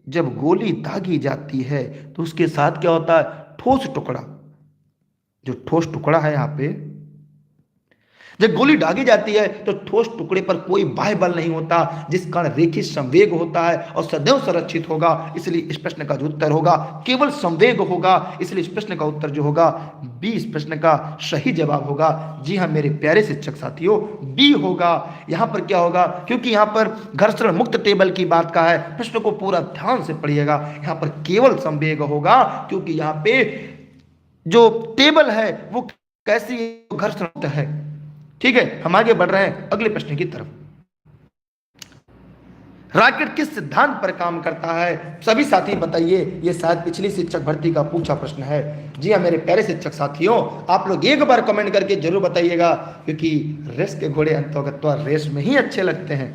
जब गोली दागी जाती है तो उसके साथ क्या होता है, ठोस टुकड़ा, जो ठोस टुकड़ा है यहां पे, जब गोली दागी जाती है तो ठोस टुकड़े पर कोई बाह्य बल नहीं होता, जिस कारण रेखित संवेग होता है और सदैव संरक्षित होगा। इसलिए इस प्रश्न का जो उत्तर होगा केवल संवेग होगा। इसलिए इस प्रश्न का उत्तर जो होगा बी, इस प्रश्न का सही जवाब होगा। जी हाँ मेरे प्यारे शिक्षक साथियों, बी होगा। यहां पर क्या होगा, क्योंकि यहां पर घर्षण मुक्त टेबल की बात का है। प्रश्न को पूरा ध्यान से पढ़िएगा, यहां पर केवल संवेग होगा, क्योंकि यहां पे जो टेबल है वो कैसी घर्षण मुक्त है। ठीक है, हम आगे बढ़ रहे हैं अगले प्रश्न की तरफ। रॉकेट किस सिद्धांत पर काम करता है। सभी साथी बताइए, यह शायद पिछली शिक्षक भर्ती का पूछा प्रश्न है। जी हाँ मेरे प्यारे शिक्षक साथियों, आप लोग एक बार कमेंट करके जरूर बताइएगा, क्योंकि रेस के घोड़े अंतर्गत तो रेस में ही अच्छे लगते हैं।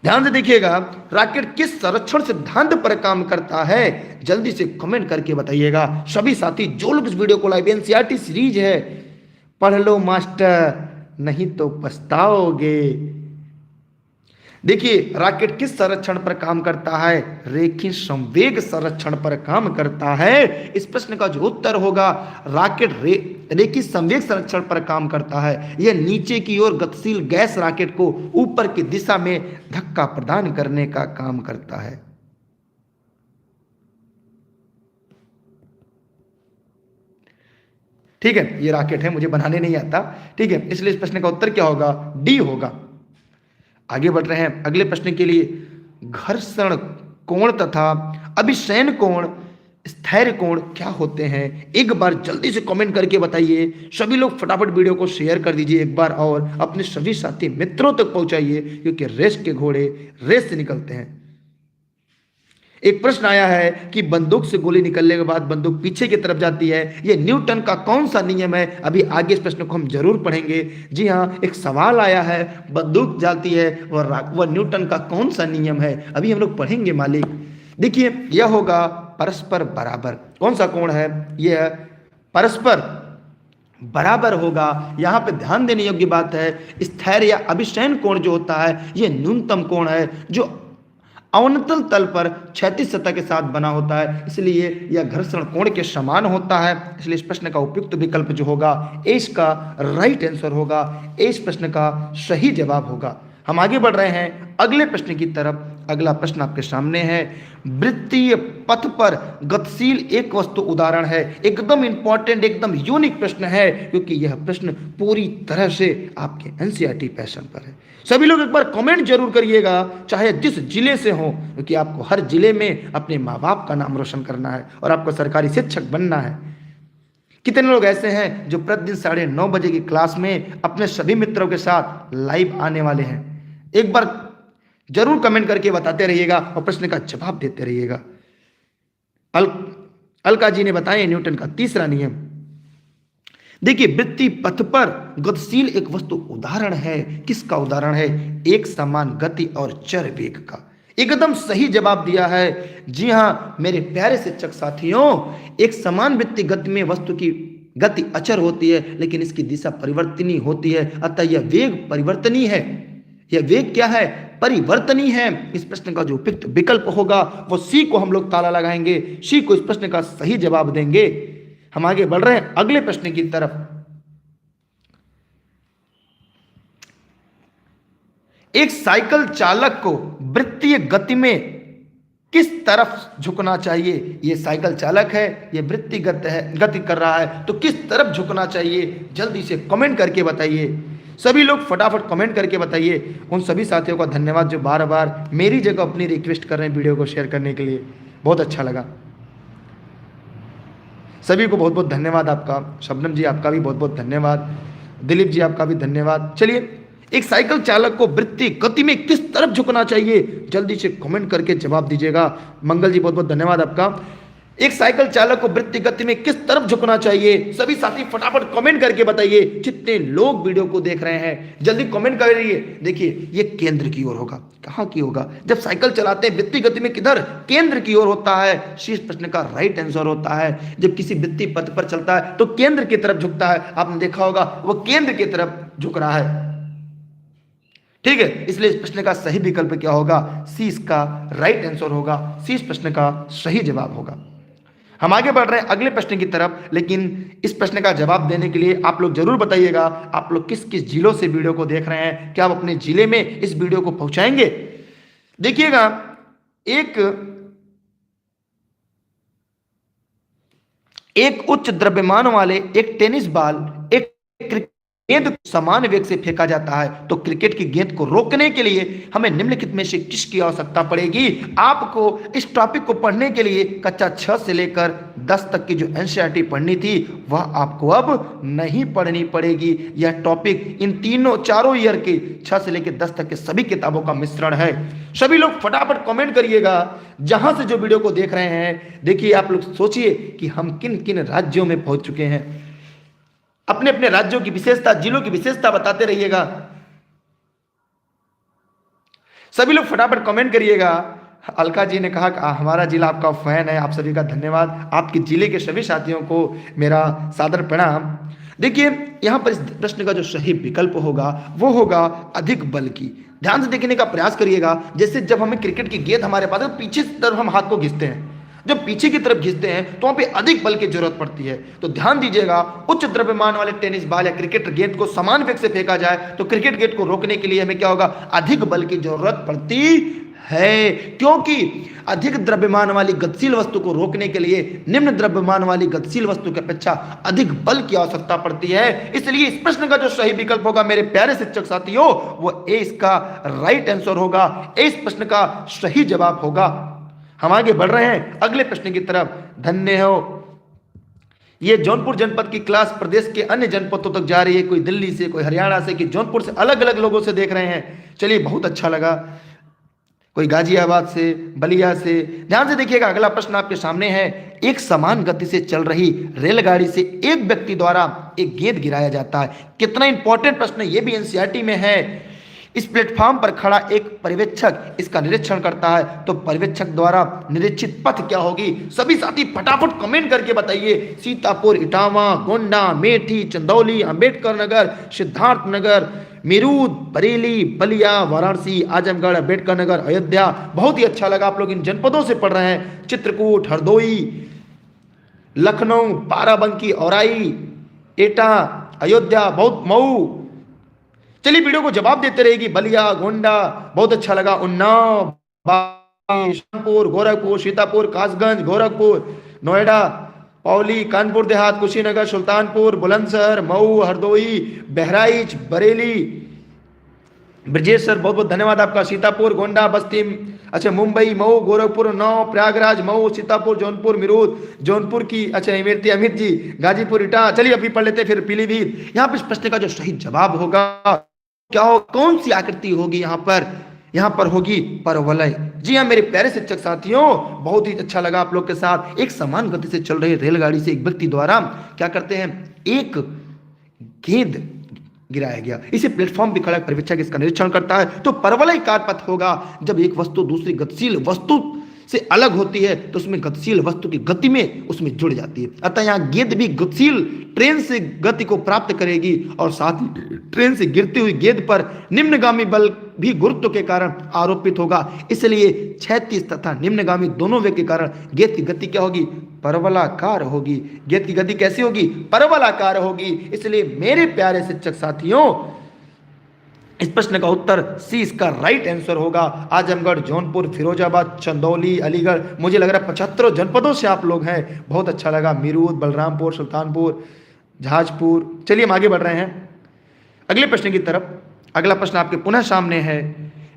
ध्यान से देखिएगा, रॉकेट किस संरक्षण सिद्धांत पर काम करता है, जल्दी से कमेंट करके बताइएगा। सभी साथी जो लोग इस वीडियो को लाइव, एनसीईआरटी सीरीज है, पढ़ लो मास्टर नहीं तो पछताओगे। देखिए रॉकेट किस संरक्षण पर काम करता है, रेखीय संवेग संरक्षण पर काम करता है। इस प्रश्न का जो उत्तर होगा, रॉकेट रेखीय संवेग संरक्षण पर काम करता है। यह नीचे की ओर गतिशील गैस रॉकेट को ऊपर की दिशा में धक्का प्रदान करने का काम करता है। ठीक है, ये रॉकेट है, मुझे बनाने नहीं आता। ठीक है, इसलिए इस प्रश्न का उत्तर क्या होगा? डी होगा। आगे बढ़ रहे हैं अगले प्रश्न के लिए। घर्षण कोण तथा अभिशयन कोण, स्थैर्य कोण क्या होते हैं? एक बार जल्दी से कमेंट करके बताइए। सभी लोग फटाफट वीडियो को शेयर कर दीजिए एक बार और अपने सभी साथी मित्रों तक पहुंचाइए, क्योंकि रेस के घोड़े रेस से निकलते हैं। एक प्रश्न आया है कि बंदूक से गोली निकलने के बाद बंदूक पीछे की तरफ जाती है, यह न्यूटन का कौन सा नियम है? अभी आगे इस प्रश्न को हम जरूर पढ़ेंगे। जी हाँ, एक सवाल आया है, बंदूक जाती है वह न्यूटन का कौन सा नियम है? अभी हम लोग पढ़ेंगे मालिक। देखिए, यह होगा परस्पर बराबर। कौन सा कोण है? यह परस्पर बराबर होगा। यहां पे ध्यान देने योग्य बात है, स्थैर्य या अभिशयन कोण जो होता है यह न्यूनतम कोण है जो अवतल तल पर क्षैतिज सतह के साथ बना होता है, इसलिए यह घर्षण कोण के समान होता है। इसलिए इस प्रश्न का उपयुक्त विकल्प जो होगा ए इसका राइट आंसर होगा। ए इस प्रश्न का सही जवाब होगा। हम आगे बढ़ रहे हैं अगले प्रश्न की तरफ। अगला प्रश्न आपके सामने है, वृत्तीय पथ पर गतिशील एक वस्तु उदाहरण है। एकदम इंपॉर्टेंट, एकदम यूनिक प्रश्न है, क्योंकि यह प्रश्न पूरी तरह से आपके एनसीईआरटी पैटर्न पर है। सभी लोग एक बार कमेंट जरूर करिएगा, चाहे जिस जिले से हो, क्योंकि आपको हर जिले में अपने माँ बाप का नाम रोशन करना है और आपको सरकारी शिक्षक बनना है। कितने लोग ऐसे हैं जो प्रतिदिन 9:30 बजे की क्लास में अपने सभी मित्रों के साथ लाइव आने वाले हैं? एक बार जरूर कमेंट करके बताते रहिएगा और प्रश्न का जवाब देते रहिएगा। अलका जी ने बताया न्यूटन का तीसरा नियम। देखिए, वृत्तीय पथ पर गतिशील एक वस्तु उदाहरण है। किसका उदाहरण है? एक समान गति और चर वेग का। एकदम सही जवाब दिया है। जी हां मेरे प्यारे शिक्षक साथियों, एक समान वृत्तीय गति में वस्तु की गति अचर होती है, लेकिन इसकी दिशा परिवर्तनीय होती है, अतः यह वेग परिवर्तनीय है। यह वेग क्या है? परिवर्तनीय है। इस प्रश्न का जो उपयुक्त विकल्प होगा वो सी को हम लोग ताला लगाएंगे, सी को इस प्रश्न का सही जवाब देंगे। हम आगे बढ़ रहे हैं अगले प्रश्न की तरफ। एक साइकिल चालक को वृत्तीय गति में किस तरफ झुकना चाहिए? ये साइकिल चालक है, ये वृत्तीय गति कर रहा है, तो किस तरफ झुकना चाहिए? जल्दी से कमेंट करके बताइए। सभी लोग फटाफट कमेंट करके बताइए। उन सभी साथियों का धन्यवाद जो बार बार मेरी जगह अपनी रिक्वेस्ट कर रहे हैं वीडियो को शेयर करने के लिए। बहुत अच्छा लगा। सभी को बहुत बहुत धन्यवाद आपका। शबनम जी आपका भी बहुत बहुत धन्यवाद। दिलीप जी आपका भी धन्यवाद। चलिए, एक साइकिल चालक को वृत्तीय गति में किस तरफ झुकना चाहिए? जल्दी से कमेंट करके जवाब दीजिएगा। मंगल जी बहुत बहुत धन्यवाद आपका। एक साइकिल चालक को वृत्तीय गति में किस तरफ झुकना चाहिए? सभी साथी फटाफट कमेंट करके बताइए। जितने लोग वीडियो को देख रहे हैं जल्दी कमेंट करिए। देखिए, ये केंद्र की ओर होगा। कहां की होगा? जब साइकिल चलाते हैं वृत्तीय गति में किधर? केंद्र की ओर होता है। शीर्ष प्रश्न का राइट आंसर होता है। जब किसी वृत्तीय पथ पर चलता है तो केंद्र की तरफ झुकता है। आपने देखा होगा वो केंद्र की तरफ झुक रहा है। ठीक है, इसलिए इस प्रश्न का सही विकल्प क्या होगा? सी इसका राइट आंसर होगा। सी इस प्रश्न का सही जवाब होगा। हम आगे बढ़ रहे हैं अगले प्रश्न की तरफ, लेकिन इस प्रश्न का जवाब देने के लिए आप लोग जरूर बताइएगा आप लोग किस किस जिलों से वीडियो को देख रहे हैं। क्या आप अपने जिले में इस वीडियो को पहुंचाएंगे? देखिएगा, एक उच्च द्रव्यमान वाले एक टेनिस बॉल एक गेंद समान वेग से फेंका जाता है, तो क्रिकेट की गेंद को रोकने के लिए हमें निम्नलिखित में से किसकी आवश्यकता पड़ेगी? आपको इस टॉपिक को पढ़ने के लिए कक्षा 6 से लेकर 10 तक की जो एनसीईआरटी पढ़नी थी वह आपको अब नहीं पढ़नी पड़ेगी। यह टॉपिक इन चारों ईयर के 6 से लेकर 10 तक के सभी किताबों का मिश्रण है। सभी लोग फटाफट कमेंट करिएगा जहां से जो वीडियो को देख रहे हैं। देखिए, आप लोग सोचिए कि हम किन किन राज्यों में पहुंच चुके हैं। अपने अपने राज्यों की विशेषता, जिलों की विशेषता बताते रहिएगा। सभी लोग फटाफट कमेंट करिएगा। अलका जी ने कहा कि हमारा जिला आपका फैन है। आप सभी का धन्यवाद। आपके जिले के सभी साथियों को मेरा सादर प्रणाम। देखिए, यहां पर इस प्रश्न का जो सही विकल्प होगा वो होगा अधिक बल की। ध्यान से देखने का प्रयास करिएगा। जैसे जब हमें क्रिकेट की गेंद हमारे पास है, पीछे की तरफ हम हाथ को घिसते हैं। जब पीछे की तरफ घिसते हैं तो वहां पे अधिक बल की जरूरत पड़ती है। तो ध्यान दीजिएगा, उच्च द्रव्यमान वाले टेनिस बॉल या क्रिकेट गेंद को समान वेग से फेंका जाए तो क्रिकेट गेंद को रोकने के लिए हमें क्या होगा? अधिक बल की जरूरत पड़ती है, क्योंकि अधिक द्रव्यमान वाली गतिशील वस्तु को रोकने के लिए निम्न द्रव्यमान वाली गतिशील वस्तु की अपेक्षा अधिक बल की आवश्यकता पड़ती है। इसलिए इस प्रश्न का जो सही विकल्प होगा मेरे प्यारे शिक्षक साथियों, वो ए इसका राइट आंसर होगा। ए इस प्रश्न का सही जवाब होगा। हम आगे बढ़ रहे हैं अगले प्रश्न की तरफ। धन्य हो। ये जौनपुर जनपद की क्लास प्रदेश के अन्य जनपदों तक जा रही है, कोई दिल्ली से, कोई हरियाणा से, कि जौनपुर से, अलग अलग लोगों से देख रहे हैं। चलिए, बहुत अच्छा लगा। कोई गाजियाबाद से, बलिया से। ध्यान से देखिएगा, अगला प्रश्न आपके सामने है। एक समान गति से चल रही रेलगाड़ी से एक व्यक्ति द्वारा एक गेंद गिराया जाता है। कितना इंपॉर्टेंट प्रश्न है, यह भी एनसीईआरटी में है। इस प्लेटफॉर्म पर खड़ा एक पर्यवेक्षक इसका निरीक्षण करता है, तो पर्यवेक्षक द्वारा निरीक्षित पथ क्या होगी? सभी साथी फटाफट कमेंट करके बताइए। सीतापुर, इटावा, गोंडा, मेठी, चंदौली, अंबेडकर नगर, सिद्धार्थ नगर, मीरूद, बरेली, बलिया, वाराणसी, आजमगढ़, अंबेडकर नगर, अयोध्या। बहुत ही अच्छा लगा, आप लोग इन जनपदों से पढ़ रहे हैं। चित्रकूट, हरदोई, लखनऊ, बाराबंकी, औराई, एटा, अयोध्या, बहुत, मऊ। चलिए, वीडियो को जवाब देते रहेगी। बलिया, गोंडा, बहुत अच्छा लगा। उन्नाव, शामपुर, गोरखपुर, सीतापुर, कासगंज, गोरखपुर, नोएडा, पौली, कानपुर देहात, कुशीनगर, सुल्तानपुर, बुलंदशहर, मऊ, हरदोई, बहराइच, बरेली। ब्रजेश सर, बहुत बहुत धन्यवाद आपका। सीतापुर, गोंडा, बस्ती, अच्छा, मुंबई, मऊ, गोरखपुर, उन्नाव, प्रयागराज, मऊ, सीतापुर, जौनपुर, मीरूद, जौनपुर की, अच्छा, इमरती, अमित जी, गाजीपुर, इटा। चलिए, अभी पढ़ लेते हैं, फिर पीलीभीत। यहाँ पे इस प्रश्न का जो सही जवाब होगा क्या हो, कौन सी आकृति होगी यहाँ पर? यहाँ पर होगी परवलय। जी हाँ मेरे प्यारे शिक्षक साथियों, बहुत ही अच्छा लगा आप लोग के साथ। एक समान गति से चल रही रेलगाड़ी से एक व्यक्ति द्वारा क्या करते हैं, एक गेंद गिराया गया। इसे प्लेटफॉर्म पर खड़ा पर्यवेक्षक इसका निरीक्षण करता है, तो परवलयकार पथ होगा। जब एक वस्तु दूसरी गतिशील वस्तु से अलग होती है तो उसमें गतिशील वस्तु की गति में उसमें जुड़ जाती है। अतः यहाँ गेंद भी गतिशील ट्रेन से गति को प्राप्त करेगी और साथ ही ट्रेन से गिरती हुई गेंद पर निम्नगामी बल भी गुरुत्व के कारण आरोपित होगा। इसलिए क्षैतिज तथा निम्नगामी दोनों वेग के कारण गेंद की गति क्या होगी? परवलाकार होगी। गेंद की गति कैसी होगी? परवलाकार होगी। इसलिए मेरे प्यारे शिक्षक साथियों, इस प्रश्न का उत्तर सी इसका राइट आंसर होगा। आजमगढ़, जौनपुर, फिरोजाबाद, चंदौली, अलीगढ़। मुझे लग रहा है 75 जनपदों से आप लोग हैं। बहुत अच्छा लगा। मीरूद, बलरामपुर, सुल्तानपुर, जहाजपुर। चलिए हम आगे बढ़ रहे हैं अगले प्रश्न की तरफ। अगला प्रश्न आपके पुनः सामने है।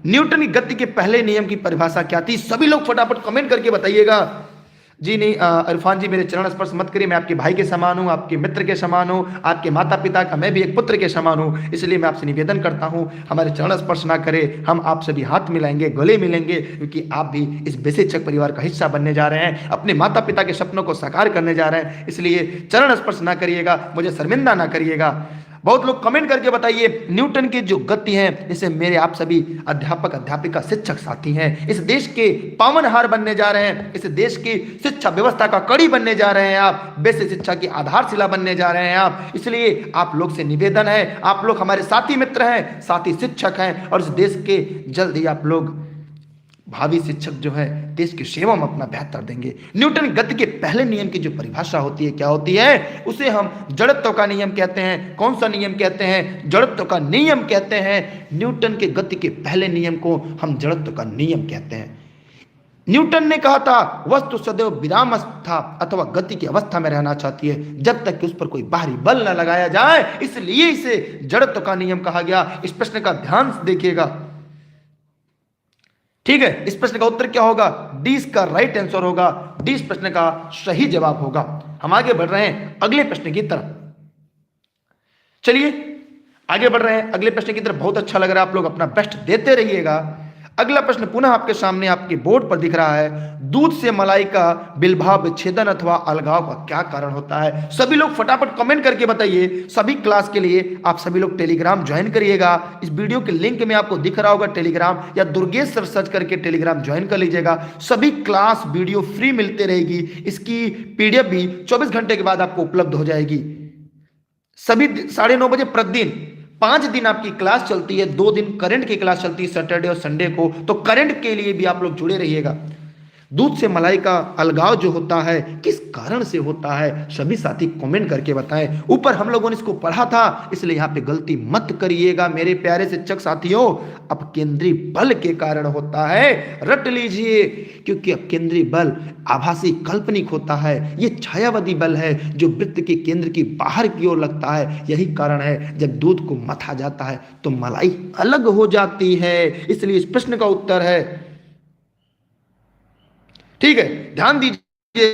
न्यूटन की गति के पहले नियम की परिभाषा क्या थी? सभी लोग फटाफट कमेंट करके बताइएगा। जी नहीं, इरफान जी मेरे चरण स्पर्श मत करिए। मैं आपके भाई के समान हूँ, आपके मित्र के समान हूँ, आपके माता पिता का मैं भी एक पुत्र के समान हूँ। इसलिए मैं आपसे निवेदन करता हूँ, हमारे चरण स्पर्श ना करें। हम आप सभी हाथ मिलाएंगे, गले मिलेंगे, क्योंकि आप भी इस बेशिक्षक परिवार का हिस्सा बनने जा रहे हैं, अपने माता पिता के सपनों को साकार करने जा रहे हैं। इसलिए चरण स्पर्श ना करिएगा, मुझे शर्मिंदा ना करिएगा। बहुत लोग कमेंट करके बताइए न्यूटन की जो गति है, इसे मेरे आप सभी अध्यापक, अध्यापिका, शिक्षक साथी हैं, इस देश के पावनहार बनने जा रहे हैं, इस देश की शिक्षा व्यवस्था का कड़ी बनने जा रहे हैं आप, बेसिक शिक्षा की आधारशिला बनने जा रहे हैं आप। इसलिए आप लोग से निवेदन है, आप लोग हमारे साथी मित्र हैं, साथी शिक्षक हैं, और इस देश के जल्द ही आप लोग भावी शिक्षक जो है देश की सेवा में अपना बेहतर देंगे। न्यूटन गति के पहले नियम की जो परिभाषा होती है क्या होती है? उसे हम जड़त्व का नियम कहते हैं। कौन सा नियम कहते हैं? जड़त्व का नियम कहते हैं। न्यूटन के गति के पहले नियम को हम जड़त्व का नियम कहते हैं। न्यूटन ने कहा था वस्तु सदैव विरामावस्था अथवा गति की अवस्था में रहना चाहती है जब तक कि उस पर कोई बाहरी बल न लगाया जाए, इसलिए इसे जड़त्व का नियम कहा गया। इस प्रश्न का ध्यान से देखिएगा, ठीक है। इस प्रश्न का उत्तर क्या होगा? डी इसका राइट आंसर होगा। डी इस प्रश्न का सही जवाब होगा। हम आगे बढ़ रहे हैं अगले प्रश्न की तरफ। चलिए आगे बढ़ रहे हैं अगले प्रश्न की तरफ। बहुत अच्छा लग रहा है, आप लोग अपना बेस्ट देते रहिएगा। अगला प्रश्न पुनः आपके सामने आपके बोर्ड पर दिख रहा है। दूध से मलाई का बिलभाव विच्छेदन अथवा अलगाव का क्या कारण होता है? सभी लोग फटाफट कमेंट करके बताइए। सभी क्लास के लिए आप सभी लोग टेलीग्राम ज्वाइन करिएगा। इस वीडियो के लिंक में आपको दिख रहा होगा टेलीग्राम, या दुर्गेश सर सर्च करके टेलीग्राम ज्वाइन कर लीजिएगा। सभी क्लास वीडियो फ्री मिलते रहेगी। इसकी पीडीएफ भी 24 घंटे के बाद आपको उपलब्ध हो जाएगी। सभी 9:30 बजे प्रतिदिन 5 दिन आपकी क्लास चलती है। 2 दिन करंट की क्लास चलती है, सैटरडे और संडे को। तो करंट के लिए भी आप लोग जुड़े रहिएगा। दूध से मलाई का अलगाव जो होता है किस कारण से होता है, सभी साथी कमेंट करके बताएं। ऊपर हम लोगों ने इसको पढ़ा था, इसलिए यहाँ पे गलती मत करिएगा मेरे प्यारे शिक्षक साथियों। अपकेंद्री बल के कारण होता है, रट लीजिए, क्योंकि अपकेंद्री बल आभासी काल्पनिक होता है, ये छायावादी बल है जो वृत्त के केंद्र की बाहर की ओर लगता है। यही कारण है जब दूध को मथा जाता है तो मलाई अलग हो जाती है। इसलिए इस प्रश्न का उत्तर है, ठीक है, ध्यान दीजिए,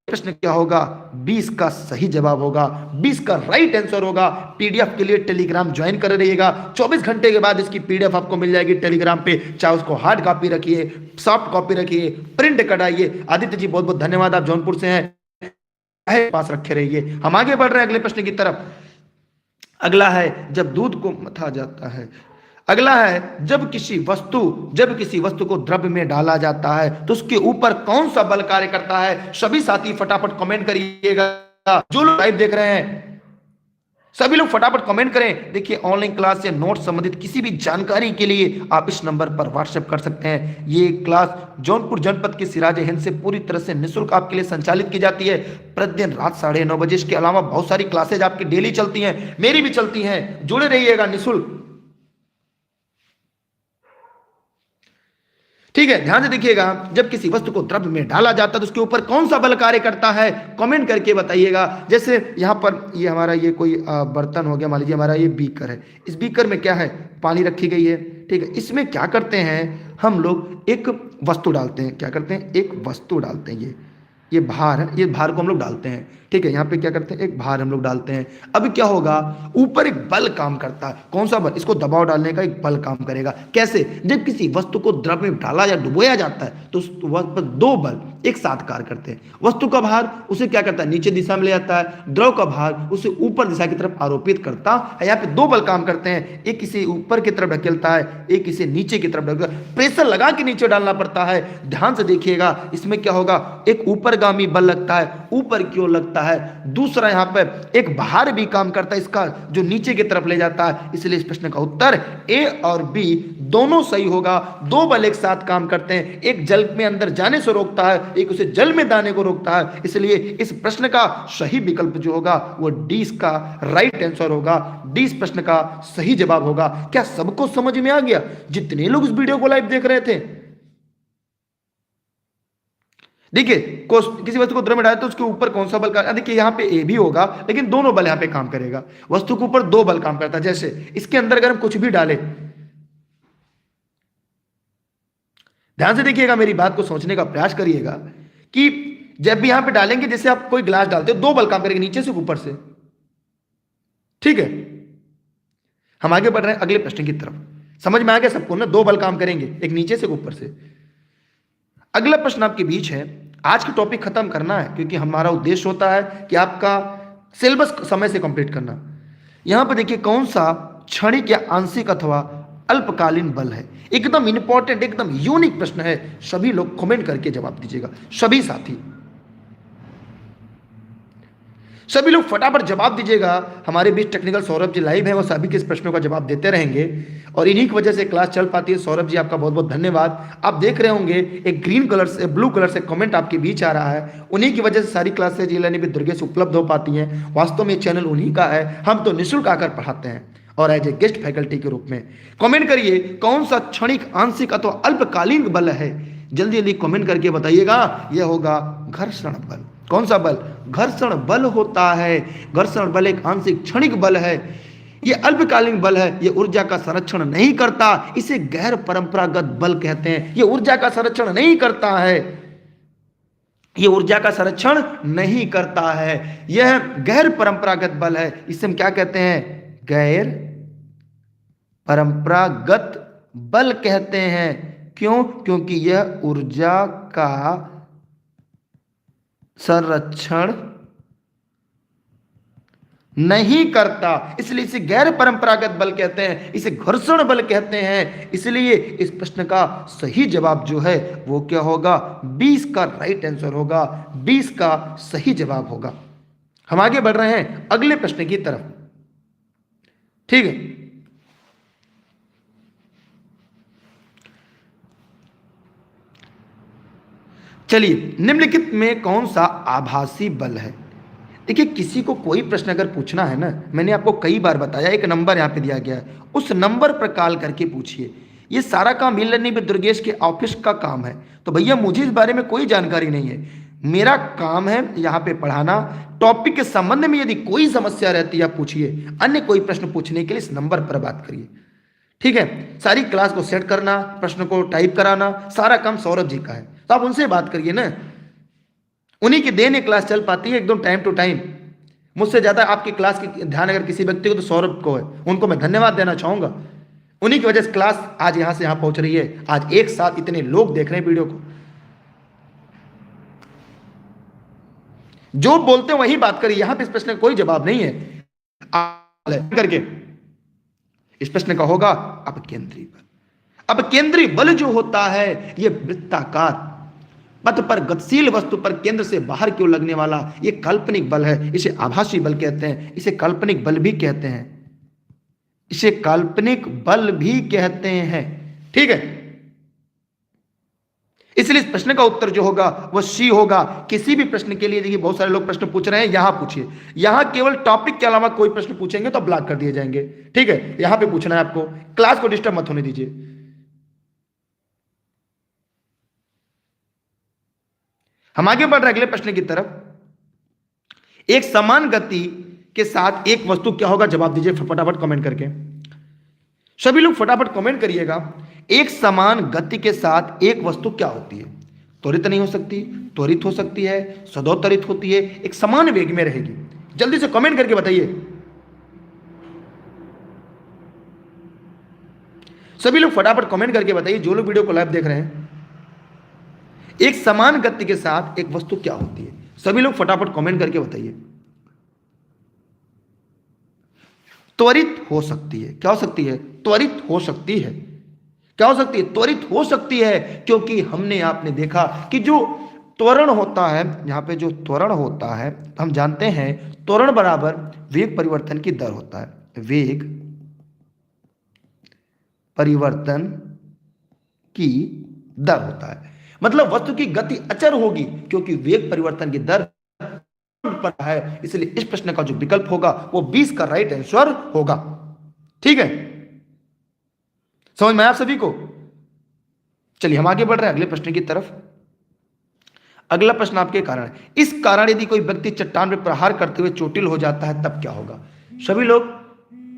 प्रश्न क्या होगा, 20 का सही जवाब होगा, 20 का राइट आंसर होगा। पीडीएफ के लिए टेलीग्राम ज्वाइन कर रहिएगा, 24 घंटे के बाद इसकी पीडीएफ आपको मिल जाएगी टेलीग्राम पे। चाहे उसको हार्ड कॉपी रखिए, सॉफ्ट कॉपी रखिए, प्रिंट कटाइए। आदित्य जी बहुत बहुत धन्यवाद, आप जौनपुर से हैं, पास रखे रहिए। हम आगे बढ़ रहे हैं अगले प्रश्न की तरफ। अगला है, जब दूध को मथा जाता है। अगला है, जब किसी वस्तु को द्रव्य में डाला जाता है तो उसके ऊपर कौन सा बल कार्य करता है। सभी साथी फटाफट कमेंट करिएगा, जो लोग लाइव देख रहे हैं सभी लोग फटाफट कमेंट करें। देखिए, ऑनलाइन क्लास या नोट संबंधित किसी भी जानकारी के लिए आप इस नंबर पर व्हाट्सएप कर सकते हैं। ये क्लास जौनपुर जनपद के सिराज हिंद से पूरी तरह से निःशुल्क आपके लिए संचालित की जाती है। प्रतिदिन रात 9:30 बजे। इसके अलावा बहुत सारी क्लासेज आपकी डेली चलती हैं, मेरी भी चलती हैं, जुड़े रहिएगा, निःशुल्क। ठीक है, ध्यान से देखिएगा, जब किसी वस्तु को द्रव्य में डाला जाता है तो उसके ऊपर कौन सा बल कार्य करता है, कमेंट करके बताइएगा। जैसे यहां पर ये हमारा ये कोई बर्तन हो गया, मान लीजिए हमारा ये बीकर है, इस बीकर में क्या है, पानी रखी गई है, ठीक है। इसमें क्या करते हैं हम लोग, एक वस्तु डालते हैं, क्या करते हैं, एक वस्तु डालते हैं, ये भार है, ये भार को हम लोग डालते हैं, ठीक है। यहाँ पे क्या करते हैं, एक भार हम लोग डालते हैं। अब क्या होगा, ऊपर एक बल काम करता है, कौन सा बल, इसको दबाव डालने का एक बल काम करेगा। कैसे, जब किसी वस्तु को द्रव्य में डाला या डुबोया जाता है तो उस वस्तु पर दो बल एक साथ कार्य करते हैं। वस्तु का भार उसे क्या करता है, नीचे दिशा में ले जाता है, द्रव का भार उसे ऊपर दिशा की तरफ आरोपित करता है। यहाँ पे दो बल काम करते हैं, एक इसे ऊपर की तरफ ढकेलता है, एक इसे नीचे की तरफ ढकेलता है। प्रेशर लगा के नीचे डालना पड़ता है। ध्यान से देखिएगा, इसमें क्या होगा, एक ऊपरगामी बल लगता है, ऊपर की ओर लगता है। दूसरा यहाँ पर एक भार भी काम करता है इसका, जो नीचे की तरफ ले जाता है। इसलिए इस प्रश्न का उत्तर ए और बी दोनों सही होगा। दो बल एक साथ काम करते हैं, एक जल में अंदर जाने से रोकता है, एक उसे जल में दाने को रोकता है। इसलिए इस प्रश्न का सही विकल्प जो होगा वो डी का राइट आंसर होगा। डी इस प्रश्न का सही जवाब होगा। क्या सबको समझ में आ गया, जितने लोग इस वीडियो को लाइव देख रहे थे? देखिए, किसी वस्तु को द्रव्य में डाले तो उसके ऊपर कौन सा बल कार्य, देखिए यहाँ पे ए भी होगा, लेकिन दोनों बल यहाँ पे काम करेगा। वस्तु के ऊपर दो बल काम करता है। जैसे इसके अंदर अगर हम कुछ भी डालें, ध्यान से देखिएगा, मेरी बात को सोचने का प्रयास करिएगा कि जब भी यहां पे डालेंगे, जैसे आप कोई गिलास डालते हो, दो बल काम करेंगे, नीचे से ऊपर से, ठीक है। हम आगे बढ़ रहे हैं अगले प्रश्न की तरफ। समझ में आ गया सबको ना, दो बल काम करेंगे, एक नीचे से ऊपर से। अगला प्रश्न आपके बीच है, आज की टॉपिक खत्म करना है क्योंकि हमारा उद्देश्य होता है कि आपका सिलेबस समय से कंप्लीट करना। यहां पर देखिए, कौन सा क्षणिक या आंशिक अथवा अल्पकालीन बल है। एकदम इंपॉर्टेंट, एकदम यूनिक प्रश्न है। सभी लोग कमेंट करके जवाब दीजिएगा, सभी साथी, सभी लोग फटाफट जवाब दीजिएगा। हमारे बीच टेक्निकल सौरभ जी लाइव हैं, वो सभी के इस प्रश्नों का जवाब देते रहेंगे और इन्हीं की वजह से क्लास चल पाती है। सौरभ जी आपका बहुत बहुत धन्यवाद। आप देख रहे होंगे एक ग्रीन कलर से, ब्लू कलर से कमेंट आपके बीच आ रहा है, उन्हीं की वजह से सारी क्लासेज ये भी दुर्गे से उपलब्ध हो पाती हैं। वास्तव में चैनल उन्हीं का है, हम तो निःशुल्क आकर पढ़ाते हैं और एज ए गेस्ट फैकल्टी के रूप में। कमेंट करिए, कौन सा क्षणिक, आंशिक अथवा अल्पकालीन बल है, जल्दी जल्दी कमेंट करके बताइएगा। यह होगा घर्षण बल। कौन सा बल, घर्षण बल होता है। घर्षण बल एक आंशिक क्षणिक बल है, यह अल्पकालीन बल है, यह ऊर्जा का संरक्षण नहीं करता, इसे गैर परंपरागत बल कहते हैं। यह ऊर्जा का संरक्षण नहीं करता है, यह ऊर्जा का संरक्षण नहीं करता है, यह गैर परंपरागत बल है। इसे हम क्या कहते हैं, गैर परंपरागत बल कहते हैं। क्यों, क्योंकि यह ऊर्जा का संरक्षण नहीं करता, इसलिए इसे गैर परंपरागत बल कहते हैं, इसे घर्षण बल कहते हैं। इसलिए इस प्रश्न का सही जवाब जो है वो क्या होगा, 20 का राइट आंसर होगा, 20 का सही जवाब होगा। हम आगे बढ़ रहे हैं अगले प्रश्न की तरफ, ठीक है। चलिए, निम्नलिखित में कौन सा आभासी बल है? देखिए, किसी को कोई प्रश्न अगर पूछना है ना, मैंने आपको कई बार बताया, एक नंबर यहाँ पे दिया गया है, उस नंबर पर कॉल करके पूछिए। ये सारा काम ई लर्निंग विद दुर्गेश के ऑफिस का काम है, तो भैया मुझे इस बारे में कोई जानकारी नहीं है। मेरा काम है यहाँ पे पढ़ाना। टॉपिक के संबंध में यदि कोई समस्या रहती है आप पूछिए, अन्य कोई प्रश्न पूछने के लिए इस नंबर पर बात करिए। ठीक है, सारी क्लास को सेट करना, प्रश्न को टाइप कराना, सारा काम सौरभ जी का है, तो आप उनसे बात करिए ना। उन्हीं की देन ये क्लास चल पाती है एकदम टाइम टू टाइम। मुझसे ज्यादा आपकी क्लास की ध्यान अगर किसी व्यक्ति को तो सौरभ को है, उनको मैं धन्यवाद देना चाहूंगा। उन्हीं की वजह से क्लास आज यहां से यहां पहुंच रही है, आज एक साथ इतने लोग देख रहे हैं वीडियो को। जो बोलते हैं वही बात करिए, यहां पे इस प्रश्न का कोई जवाब नहीं है करके। इस प्रश्न का होगा अपकेंद्री बल। अपकेंद्री बल जो होता है ये वृत्ताकार पथ पर गतिशील वस्तु पर केंद्र से बाहर क्यों लगने वाला ये काल्पनिक बल है। इसे आभासी बल कहते हैं, इसे काल्पनिक बल भी कहते हैं, इसे काल्पनिक बल भी कहते हैं। ठीक है, इसलिए इस प्रश्न का उत्तर जो होगा वो सी होगा। किसी भी प्रश्न के लिए, देखिए बहुत सारे लोग प्रश्न पूछ रहे हैं, यहां पूछिए। यहां केवल टॉपिक के अलावा कोई प्रश्न पूछेंगे तो ब्लॉक कर दिए जाएंगे। ठीक है, यहां पे पूछना है आपको, क्लास को डिस्टर्ब मत होने दीजिए। हम आगे बढ़ रहे अगले प्रश्न की तरफ। एक समान गति के साथ एक वस्तु क्या होगा, जवाब दीजिए फटाफट कमेंट करके। सभी लोग फटाफट कमेंट करिएगा। एक समान गति के साथ एक वस्तु क्या होती है? त्वरित नहीं हो सकती, त्वरित हो सकती है, सदोत्तरित होती है, एक समान वेग में रहेगी। जल्दी से कमेंट करके बताइए। सभी लोग फटाफट कमेंट करके बताइए, जो लोग वीडियो को लाइव देख रहे हैं। एक समान गति के साथ एक वस्तु क्या होती है? सभी लोग फटाफट कमेंट करके बताइए। त्वरित हो सकती है। क्या हो सकती है? त्वरित हो सकती है। क्या हो सकती है? त्वरित हो सकती है, क्योंकि हमने आपने देखा कि जो त्वरण होता है, यहां पे जो त्वरण होता है, हम जानते हैं त्वरण बराबर वेग परिवर्तन की दर होता है। वेग परिवर्तन की दर होता है, मतलब वस्तु की गति अचर होगी क्योंकि वेग परिवर्तन की दर पर है। इसलिए इस प्रश्न का जो विकल्प होगा वो 20 का राइट आंसर होगा। ठीक है, समझ में आया आप सभी को? चलिए हम आगे बढ़ रहे हैं अगले प्रश्न की तरफ। अगला प्रश्न आपके कारण, इस कारण यदि कोई व्यक्ति चट्टान पर प्रहार करते हुए चोटिल हो जाता है तब क्या होगा? सभी लोग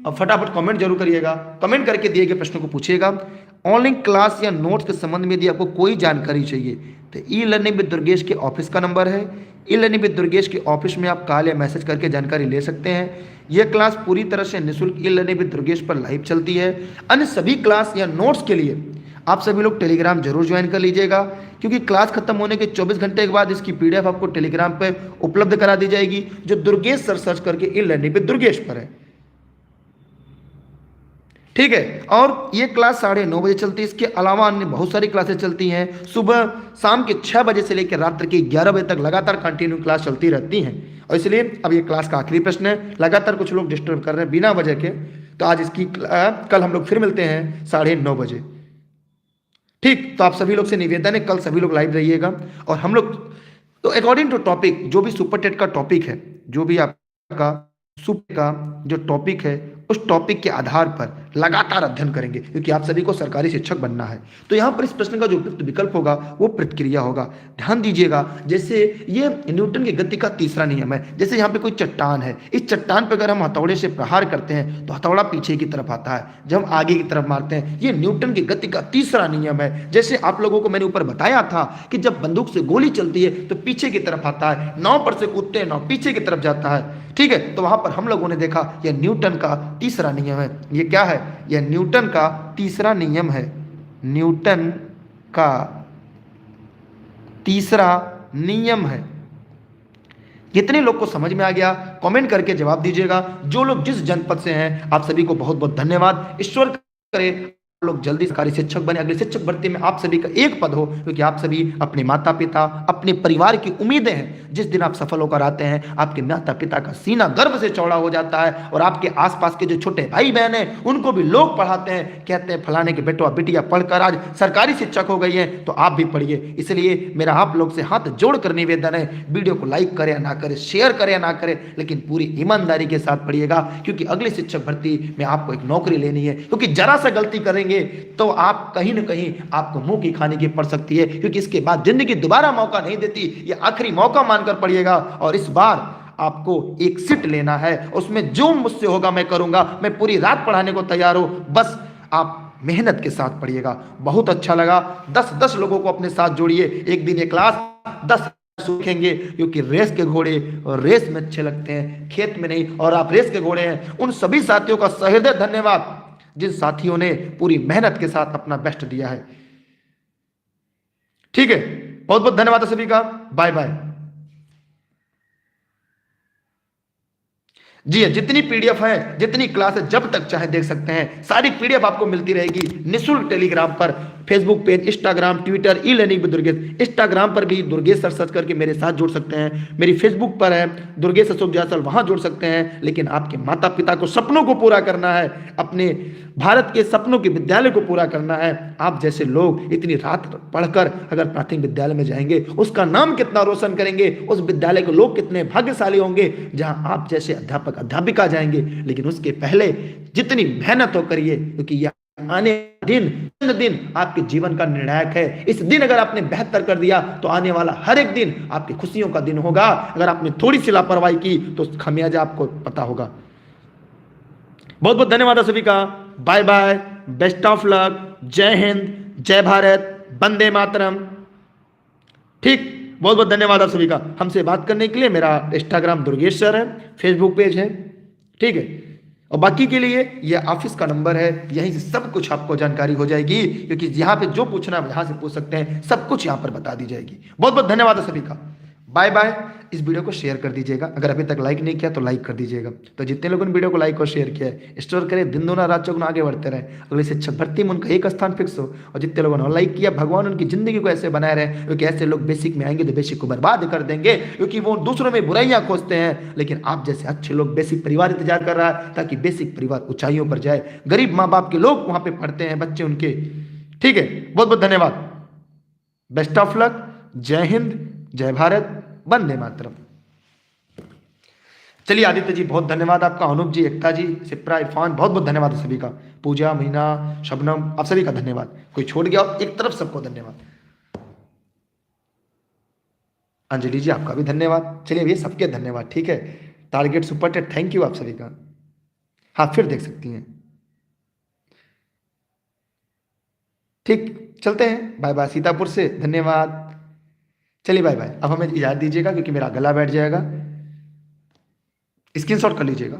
अब फटाफट कमेंट जरूर करिएगा। कमेंट करके दिए गए प्रश्न को पूछिएगा। ऑनलाइन क्लास या नोट्स के संबंध में यदि आपको कोई जानकारी चाहिए तो ई लर्निंग विद दुर्गेश के ऑफिस का नंबर है। ई लर्निंग विद दुर्गेश के ऑफिस में आप कॉल या मैसेज करके जानकारी ले सकते हैं। यह क्लास पूरी तरह से निःशुल्क ई लर्निंग विद दुर्गेश पर लाइव चलती है। अन्य सभी क्लास या नोट्स के लिए आप सभी लोग टेलीग्राम जरूर ज्वाइन कर लीजिएगा, क्योंकि क्लास खत्म होने के 24 घंटे के बाद इसकी पीडीएफ आपको टेलीग्राम पर उपलब्ध करा दी जाएगी, जो दुर्गेश सर सर्च करके ई लर्निंग विद दुर्गेश पर है। ठीक है, और ये क्लास 9:30 बजे चलती है। इसके अलावा अन्य बहुत सारी क्लासेस चलती हैं। सुबह शाम के 6 बजे से लेकर रात्र के 11 बजे तक लगातार कंटिन्यू क्लास चलती रहती हैं। और इसलिए अब ये क्लास का आखिरी प्रश्न है। लगातार कुछ लोग डिस्टर्ब कर रहे हैं बिना वजह के, तो आज इसकी कल हम लोग फिर मिलते हैं 9:30 बजे। ठीक, तो आप सभी लोग से निवेदन है कल सभी लोग लाइव रहिएगा। और हम लोग तो अकॉर्डिंग टू टॉपिक, जो भी सुपर टेट का टॉपिक है, जो भी आपका सुपर का जो टॉपिक है, उस टॉपिक के आधार पर लगातार अध्ययन करेंगे, क्योंकि आप सभी को सरकारी शिक्षक बनना है। तो यहाँ पर इस प्रश्न का जो उपयुक्त विकल्प होगा वो प्रतिक्रिया होगा। ध्यान दीजिएगा, जैसे ये न्यूटन की गति का तीसरा नियम है। जैसे यहाँ पे कोई चट्टान है, इस चट्टान पर अगर हम हथौड़े से प्रहार करते हैं तो हथौड़ा पीछे की तरफ आता है, जब हम आगे की तरफ मारते हैं। ये न्यूटन की गति का तीसरा नियम है। जैसे आप लोगों को मैंने ऊपर बताया था कि जब बंदूक से गोली चलती है तो पीछे की तरफ आता है, नाव पर से कूदते हैं नाव पीछे की तरफ जाता है। ठीक है, तो वहां पर हम लोगों ने देखा यह न्यूटन का तीसरा नियम है। ये क्या है? यह न्यूटन का तीसरा नियम है। न्यूटन का तीसरा नियम है। कितने लोग को समझ में आ गया? कमेंट करके जवाब दीजिएगा। जो लोग जिस जनपद से हैं आप सभी को बहुत बहुत धन्यवाद। ईश्वर करे लोग जल्दी सरकारी शिक्षक बने, अगले शिक्षक भर्ती में आप सभी का एक पद हो, क्योंकि आप सभी अपने माता पिता, अपने परिवार की उम्मीदें हैं। जिस दिन आप सफल होकर आते हैं, आपके माता पिता का सीना गर्व से चौड़ा हो जाता है, और आपके आसपास के जो छोटे भाई बहन हैं उनको भी लोग पढ़ाते हैं, कहते हैं फलाने के बेटवा बिटिया पढ़कर आज सरकारी शिक्षक हो गई है, तो आप भी पढ़िए। इसलिए मेरा आप लोग से हाथ जोड़कर निवेदन है, वीडियो को लाइक करें या ना करें, शेयर करें या ना करें, लेकिन पूरी ईमानदारी के साथ पढ़िएगा, क्योंकि अगले शिक्षक भर्ती में आपको एक नौकरी लेनी है। क्योंकि जरा सा गलती करेंगे तो आप कहीं ना कहीं आपको मुंह की खाने की पड़ सकती है, क्योंकि इसके बाद जिंदगी दोबारा मौका नहीं देती, ये आखिरी मौका मानकर पढ़िएगा। और इस बार आपको एक सीट लेना है, उसमें जो मुझसे होगा मैं करूंगा, मैं पूरी रात पढ़ाने को तैयार हूं, बस आप मेहनत के साथ पढ़िएगा। बहुत अच्छा लगा। 10-10 लोगों को अपने साथ जोड़िए, एक दिन एक क्लास 10 सीखेंगे, क्योंकि रेस के घोड़े और रेस में अच्छे लगते हैं, खेत में नहीं, और आप रेस के घोड़े हैं। उन सभी साथियों का सहृदय धन्यवाद जिन साथियों ने पूरी मेहनत के साथ अपना बेस्ट दिया है। ठीक है, बहुत बहुत धन्यवाद सभी का। Bye bye. जी है, जितनी पीडीएफ है, जितनी क्लास है, जब तक चाहे देख सकते हैं। सारी पीडीएफ आपको मिलती रहेगी निःशुल्क टेलीग्राम पर, Facebook page, Instagram, Twitter, E learning with Durgesh. Instagram पर भी दुर्गेश सर सर्च करके मेरे साथ जुड़ सकते हैं। मेरी फेसबुक पर है दुर्गेश अशोक जायसवाल, वहां जुड़ सकते हैं। लेकिन आपके माता पिता को सपनों को पूरा करना है, अपने भारत के सपनों के विद्यालय को पूरा करना है। आप जैसे लोग इतनी रात पढ़कर अगर प्राथमिक विद्यालय में जाएंगे, उसका नाम कितना रोशन करेंगे, उस विद्यालय के लोग कितने भाग्यशाली होंगे जहां आप जैसे अध्यापक अध्यापिका जाएंगे। लेकिन उसके पहले जितनी मेहनत हो करिए, क्योंकि यह आने दिन आपके जीवन का निर्णायक है। इस दिन अगर आपने बेहतर कर दिया तो आने वाला हर एक दिन आपकी खुशियों का दिन होगा। अगर आपने थोड़ी सी लापरवाही की तो खमियाजा आपको पता होगा। बहुत बहुत धन्यवाद सभी का। Bye bye, best of luck, जय हिंद, जय भारत, वंदे मातरम। ठीक, बहुत बहुत धन्यवाद आप सभी का। हमसे बात करने के लिए मेरा इंस्टाग्राम दुर्गेश सर है, फेसबुक पेज है, ठीक है। और बाकी के लिए ये ऑफिस का नंबर है, यहीं से सब कुछ आपको जानकारी हो जाएगी, क्योंकि यहाँ पे जो पूछना है यहाँ से पूछ सकते हैं, सब कुछ यहाँ पर बता दी जाएगी। बहुत बहुत धन्यवाद है सभी का। Bye bye. इस वीडियो को शेयर कर दीजिएगा, अगर अभी तक लाइक नहीं किया तो लाइक कर दीजिएगा। तो जितने लोगों ने वीडियो को लाइक और शेयर किया है, स्टोर करें, दिन दोना रात चौगुना आगे बढ़ते रहे, अगले शिक्षक भर्ती में उनका एक स्थान फिक्स हो। और जितने लोगों ने लाइक किया, भगवान उनकी जिंदगी को ऐसे बनाए रहे, क्योंकि ऐसे लोग बेसिक में आएंगे तो बेसिक को बर्बाद कर देंगे, क्योंकि वो दूसरों में बुराइयां खोजते हैं। लेकिन आप जैसे अच्छे लोग, बेसिक परिवार इंतजार कर रहा है ताकि बेसिक परिवार ऊंचाइयों पर जाए। गरीब माँ बाप के लोग वहां पे पढ़ते हैं बच्चे उनके, ठीक है। बहुत बहुत धन्यवाद, बेस्ट ऑफ लक, जय हिंद, जय भारत, वंदे मातरम। चलिए आदित्य जी बहुत धन्यवाद आपका, अनूप जी, एकता जी, सिप्रा, इरफान, बहुत बहुत धन्यवाद सभी का। पूजा, मीना, शबनम, आप सभी का धन्यवाद। कोई छोड़ गया एक तरफ, सबको धन्यवाद। अंजलि जी आपका भी धन्यवाद। चलिए ये सबके धन्यवाद, ठीक है। Target super TET, thank you आप सभी का। हाँ फिर देख सकती हैं। ठीक, चलते हैं, बाय बाय। सीतापुर से धन्यवाद। चलिए बाय बाय। अब हमें इजाजत दीजिएगा, क्योंकि मेरा गला बैठ जाएगा। स्क्रीनशॉट कर लीजिएगा।